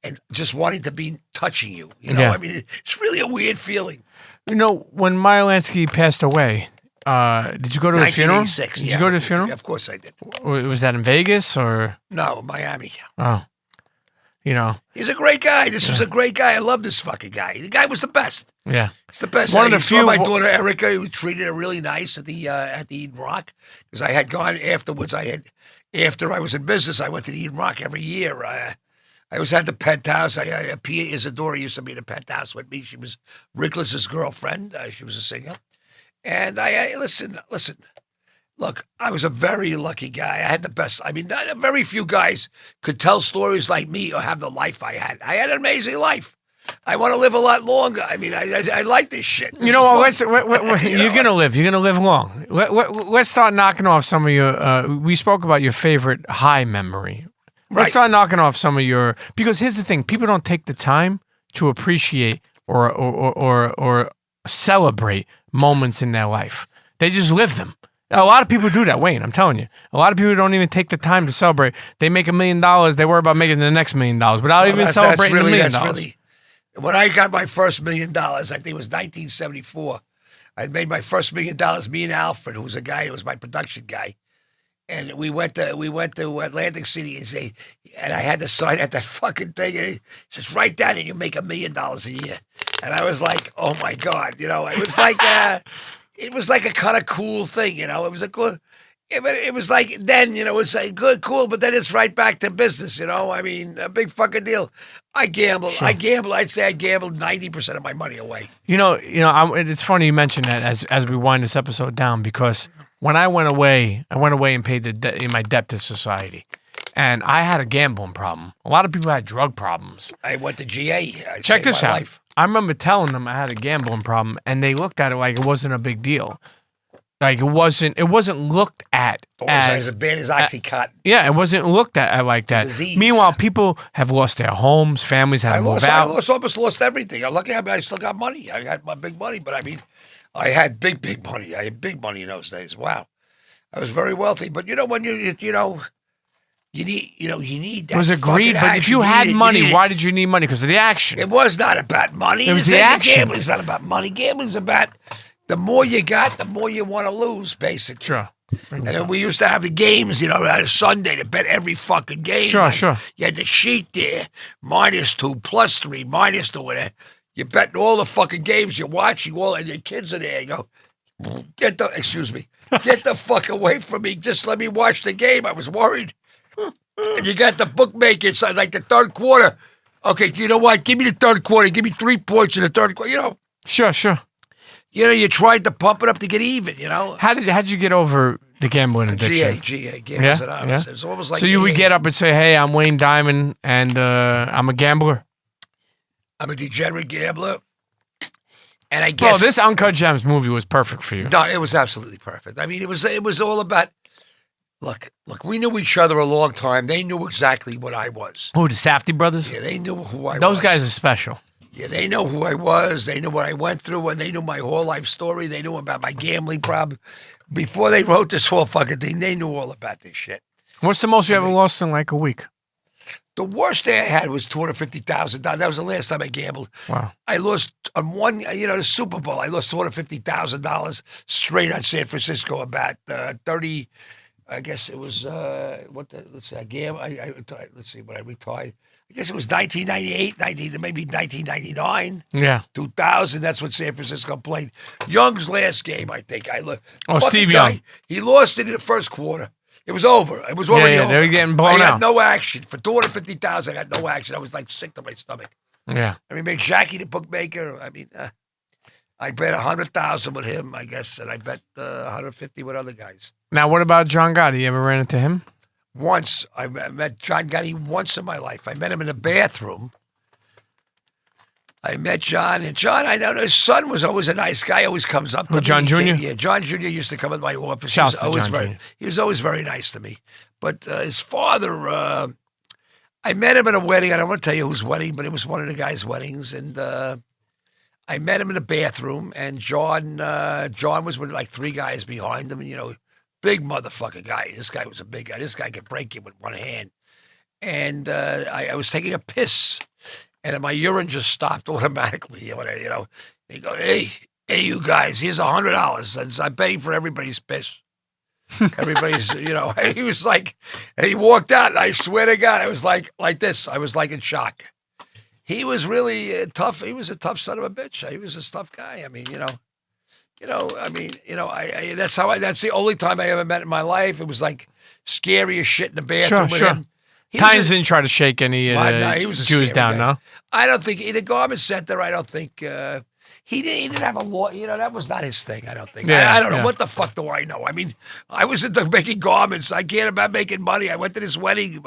[SPEAKER 1] and just wanting to be touching you. You know,
[SPEAKER 2] Yeah.
[SPEAKER 1] I mean, it's really a weird feeling.
[SPEAKER 2] You know, when Meyer Lansky passed away, did you go to his funeral?
[SPEAKER 1] 1986.
[SPEAKER 2] Did you go to the funeral?
[SPEAKER 1] Of course I did.
[SPEAKER 2] Was that in Vegas or?
[SPEAKER 1] No, Miami.
[SPEAKER 2] Oh, you know.
[SPEAKER 1] He's a great guy. This was a great guy. I love this fucking guy. The guy was the best.
[SPEAKER 2] Yeah.
[SPEAKER 1] He's the best.
[SPEAKER 2] One of the
[SPEAKER 1] Saw
[SPEAKER 2] few-
[SPEAKER 1] my daughter Erica, who treated her really nice at the Eden Rock, because I had gone afterwards. After I was in business, I went to the Eden Rock every year. I always had the penthouse. Pia Isadora used to be in the penthouse with me. She was Rickles' girlfriend. She was a singer. And listen. Look, I was a very lucky guy. I had the best. I mean, very few guys could tell stories like me or have the life I had. I had an amazing life. I want to live a lot longer. I mean, I like this shit.
[SPEAKER 2] You know what? You're gonna live. You're gonna live long. Let's start knocking off some of your. We spoke about your favorite high memory. Let's start knocking off some of your. Because here's the thing: people don't take the time to appreciate or celebrate moments in their life. They just live them. A lot of people do that, Wayne. I'm telling you. A lot of people don't even take the time to celebrate. They make $1 million. They worry about making the next $1 million without even celebrating $1 million.
[SPEAKER 1] When I got my first $1 million, I think it was 1974. I made my first $1 million. Me and Alfred, who was a guy who was my production guy, and we went to Atlantic City and I had to sign at that fucking thing. And it says, write down and you make $1 million a year. And I was like, oh my God, you know, it was like a kind of cool thing, you know. It was a cool. It was like then, you know, it's like good, cool, but then it's right back to business, you know. I mean, a big fucking deal. I gamble. Sure. I'd say I gambled 90% of my money away. You know.
[SPEAKER 2] It's funny you mentioned that as we wind this episode down, because when I went away and paid my debt to society, and I had a gambling problem. A lot of people had drug problems.
[SPEAKER 1] I went to CHEA.
[SPEAKER 2] Check this out.
[SPEAKER 1] Life.
[SPEAKER 2] I remember telling them I had a gambling problem, and they looked at it like it wasn't a big deal. Like it wasn't looked at
[SPEAKER 1] as bad as Oxycontin.
[SPEAKER 2] Yeah, it wasn't looked at like that.
[SPEAKER 1] Disease.
[SPEAKER 2] Meanwhile, people have lost their homes, families had to move out.
[SPEAKER 1] I almost lost everything. I'm lucky I still got money. I had my big money, but I mean, I had big money. I had big money in those days. Wow, I was very wealthy. But you know, when you need that.
[SPEAKER 2] It was agreed, but if you had money, why did you need money? Because of the action.
[SPEAKER 1] It was not about money.
[SPEAKER 2] It was the action.
[SPEAKER 1] Gambling's not about money. Gambling's about the more you got, the more you want to lose, basically.
[SPEAKER 2] Sure.
[SPEAKER 1] And then we used to have the games, you know, on a Sunday to bet every fucking game.
[SPEAKER 2] Sure.
[SPEAKER 1] You had the sheet there, -2, +3, -2, and you bet all the fucking games you're watching, and your kids are there. You go, get the fuck away from me. Just let me watch the game. I was worried. And you got the bookmakers, like the third quarter. Okay, you know what? Give me the third quarter. Give me 3 points in the third quarter. You know.
[SPEAKER 2] Sure.
[SPEAKER 1] You know, you tried to pump it up to get even, you know.
[SPEAKER 2] How did you get over the gambling addiction?
[SPEAKER 1] CHEA, Gamblers Anonymous. It's almost like
[SPEAKER 2] so you would get up and say, hey, I'm Wayne Diamond, and I'm a gambler.
[SPEAKER 1] I'm a degenerate gambler. And I guess...
[SPEAKER 2] Well, this Uncut Gems movie was perfect for you.
[SPEAKER 1] No, it was absolutely perfect. I mean, it was all about... Look, we knew each other a long time. They knew exactly what I was.
[SPEAKER 2] Who, the Safdie brothers?
[SPEAKER 1] Yeah, they knew who I was.
[SPEAKER 2] Those guys are special.
[SPEAKER 1] Yeah, they know who I was. They knew what I went through, and they knew my whole life story. They knew about my gambling problem. Before they wrote this whole fucking thing, they knew all about this shit.
[SPEAKER 2] What's the most you ever lost in like a week?
[SPEAKER 1] The worst day I had was $250,000. That was the last time I gambled.
[SPEAKER 2] Wow.
[SPEAKER 1] I lost on one, the Super Bowl. I lost $250,000 straight on San Francisco. About 30. I guess it was let's see. I gambled. Let's see when I retired. I guess it was 1998, maybe 1999.
[SPEAKER 2] Yeah.
[SPEAKER 1] 2000. That's when San Francisco played Young's last game. I think
[SPEAKER 2] Steve Young.
[SPEAKER 1] He lost it in the first quarter. It was over. It was already over.
[SPEAKER 2] They were getting blown out.
[SPEAKER 1] I had no action for $250,000. I got no action. I was like sick to my stomach.
[SPEAKER 2] Yeah.
[SPEAKER 1] I mean, Jackie the bookmaker. I mean, I bet $100,000 with him, I guess, and I bet $150 with other guys.
[SPEAKER 2] Now, what about John Gotti? You ever ran into him?
[SPEAKER 1] Once. I met John Gotti once in my life. I met him in the bathroom. I met John, and John, I know his son was always a nice guy. Always comes up to me.
[SPEAKER 2] John Jr.?
[SPEAKER 1] Yeah, John Jr. used to come in my office.
[SPEAKER 2] Shouts to John Jr.
[SPEAKER 1] He was always very nice to me. But his father, I met him at a wedding. I don't want to tell you whose wedding, but it was one of the guys' weddings. And I met him in the bathroom, and John was with like 3 guys behind him, and, big motherfucker guy. This guy was a big guy. This guy could break you with one hand. And I was taking a piss, and my urine just stopped automatically. He goes, hey, you guys, here's $100. I'm paying for everybody's piss. Everybody's, he was like, and he walked out, and I swear to God, I was like this. I was like in shock. He was really tough. He was a tough son of a bitch. He was a tough guy. I mean, that's the only time I ever met in my life. It was like scary as shit in the bathroom with him.
[SPEAKER 2] Tynes didn't try to shake any
[SPEAKER 1] he was a
[SPEAKER 2] Jews down,
[SPEAKER 1] guy.
[SPEAKER 2] no?
[SPEAKER 1] I don't think, in the garment center, I don't think, he didn't have a law. That was not his thing, I don't think.
[SPEAKER 2] Yeah,
[SPEAKER 1] I don't know. What the fuck do I know? I mean, I was into making garments. I cared about making money. I went to this wedding,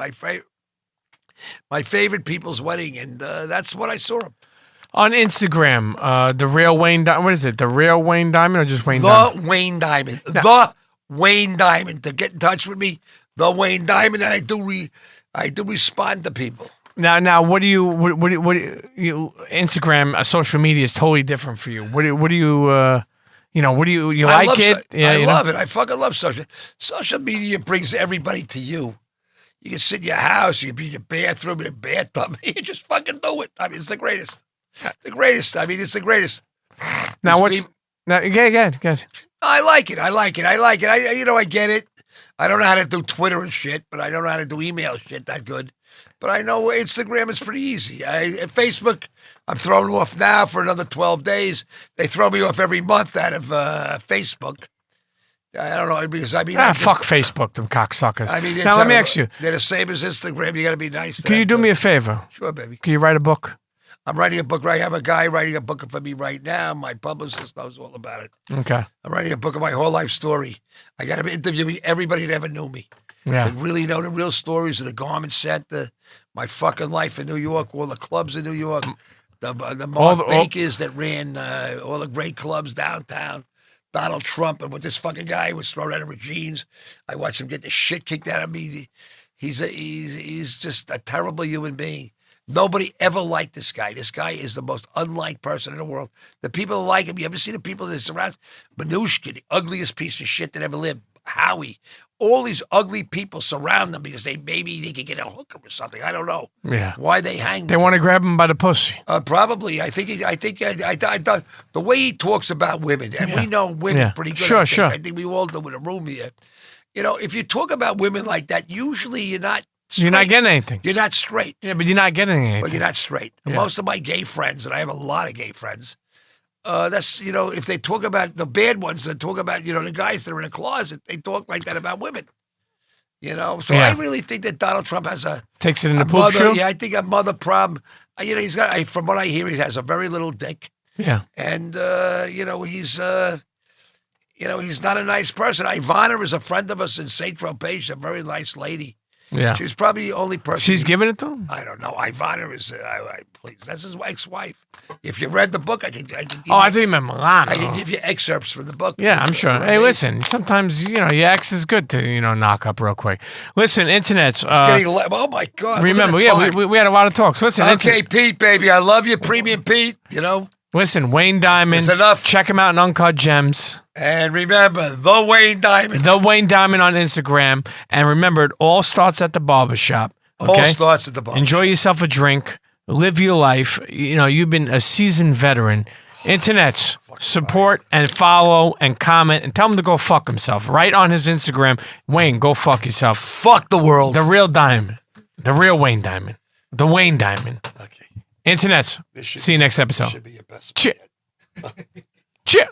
[SPEAKER 1] my favorite people's wedding, and that's what I saw him.
[SPEAKER 2] On Instagram, the real Wayne Diamond. What is it? The real Wayne Diamond or just Wayne Diamond?
[SPEAKER 1] The Wayne Diamond. No. The Wayne Diamond. To get in touch with me, the Wayne Diamond, and I do respond to people.
[SPEAKER 2] Now, what do you Instagram, social media is totally different for you. What do you like it?
[SPEAKER 1] I love it. I fucking love social media. Brings everybody to you. You can sit in your house, you can be in your bathroom, in a bathtub. You just fucking do it. I mean, it's the greatest. The greatest. I mean, it's the greatest.
[SPEAKER 2] Now, good.
[SPEAKER 1] I like it. I get it. I don't know how to do Twitter and shit, but I don't know how to do email shit that good. But I know Instagram is pretty easy. Facebook, I'm thrown off now for another 12 days. They throw me off every month out of Facebook. I don't know, because
[SPEAKER 2] fuck Facebook, them cocksuckers.
[SPEAKER 1] I mean,
[SPEAKER 2] now let me ask you.
[SPEAKER 1] They're the same as Instagram. You got to be nice.
[SPEAKER 2] Can you do me a favor?
[SPEAKER 1] Sure, baby.
[SPEAKER 2] Can you write a book?
[SPEAKER 1] I'm writing a book. I have a guy writing a book for me right now. My publicist knows all about it.
[SPEAKER 2] Okay.
[SPEAKER 1] I'm writing a book of my whole life story. I got to interview everybody that ever knew me.
[SPEAKER 2] Yeah.
[SPEAKER 1] They really know the real stories of the garment center, my fucking life in New York, all the clubs in New York, the Mark Bakers that ran all the great clubs downtown. Donald Trump, and what this fucking guy was thrown out of jeans. I watched him get the shit kicked out of me. He's just a terrible human being. Nobody ever liked this guy. This guy is the most unliked person in the world. The people who like him, you ever see the people that surround Minushkin, the ugliest piece of shit that ever lived. Howie, all these ugly people surround them because maybe they could get a hooker or something. I don't know.
[SPEAKER 2] Yeah.
[SPEAKER 1] Why they hang?
[SPEAKER 2] They want to grab him by the pussy.
[SPEAKER 1] Probably. I think the way he talks about women, and we know women pretty good.
[SPEAKER 2] Sure.
[SPEAKER 1] I think we all do in a room here. If you talk about women like that, usually you're not straight.
[SPEAKER 2] You're not getting anything.
[SPEAKER 1] You're not straight.
[SPEAKER 2] Yeah, but you're not getting anything.
[SPEAKER 1] But you're not straight.
[SPEAKER 2] Yeah.
[SPEAKER 1] Most of my gay friends, and I have a lot of gay friends, that's, if they talk about the bad ones, they talk about, the guys that are in a closet, they talk like that about women. So I really think that Donald Trump has
[SPEAKER 2] takes it in the poop
[SPEAKER 1] mother.
[SPEAKER 2] shoe?
[SPEAKER 1] Yeah, I think a mother problem. He's got. From what I hear, he has a very little dick.
[SPEAKER 2] Yeah,
[SPEAKER 1] and he's not a nice person. Ivana is a friend of us in St. Tropez. She's a very nice lady.
[SPEAKER 2] Yeah,
[SPEAKER 1] she's probably the only person.
[SPEAKER 2] She's giving it to him?
[SPEAKER 1] I don't know. Ivana is. Please, that's his ex-wife. If you read the book, I can give
[SPEAKER 2] I think you meant Milano.
[SPEAKER 1] I can give you excerpts from the book.
[SPEAKER 2] Yeah, I'm sure. Hey, listen. Sometimes your ex is good to knock up real quick. Listen, internets.
[SPEAKER 1] Oh my God!
[SPEAKER 2] Remember, we had a lot of talks. Listen,
[SPEAKER 1] okay, Pete, baby, I love you, Premium Pete.
[SPEAKER 2] Listen, Wayne Diamond.
[SPEAKER 1] It's enough.
[SPEAKER 2] Check him out in Uncut Gems.
[SPEAKER 1] And remember, the Wayne Diamond.
[SPEAKER 2] The Wayne Diamond on Instagram. And remember, it all starts at the barbershop. Okay?
[SPEAKER 1] All starts at the barbershop.
[SPEAKER 2] Enjoy yourself a drink. Live your life. You've been a seasoned veteran. Internets, support and follow and comment and tell him to go fuck himself. Right on his Instagram. Wayne, go fuck yourself.
[SPEAKER 1] Fuck the world.
[SPEAKER 2] The real Diamond. The real Wayne Diamond. The Wayne Diamond.
[SPEAKER 1] Okay.
[SPEAKER 2] Internets. See you next episode.
[SPEAKER 1] Should be your best.
[SPEAKER 2] Cheer. Cheer.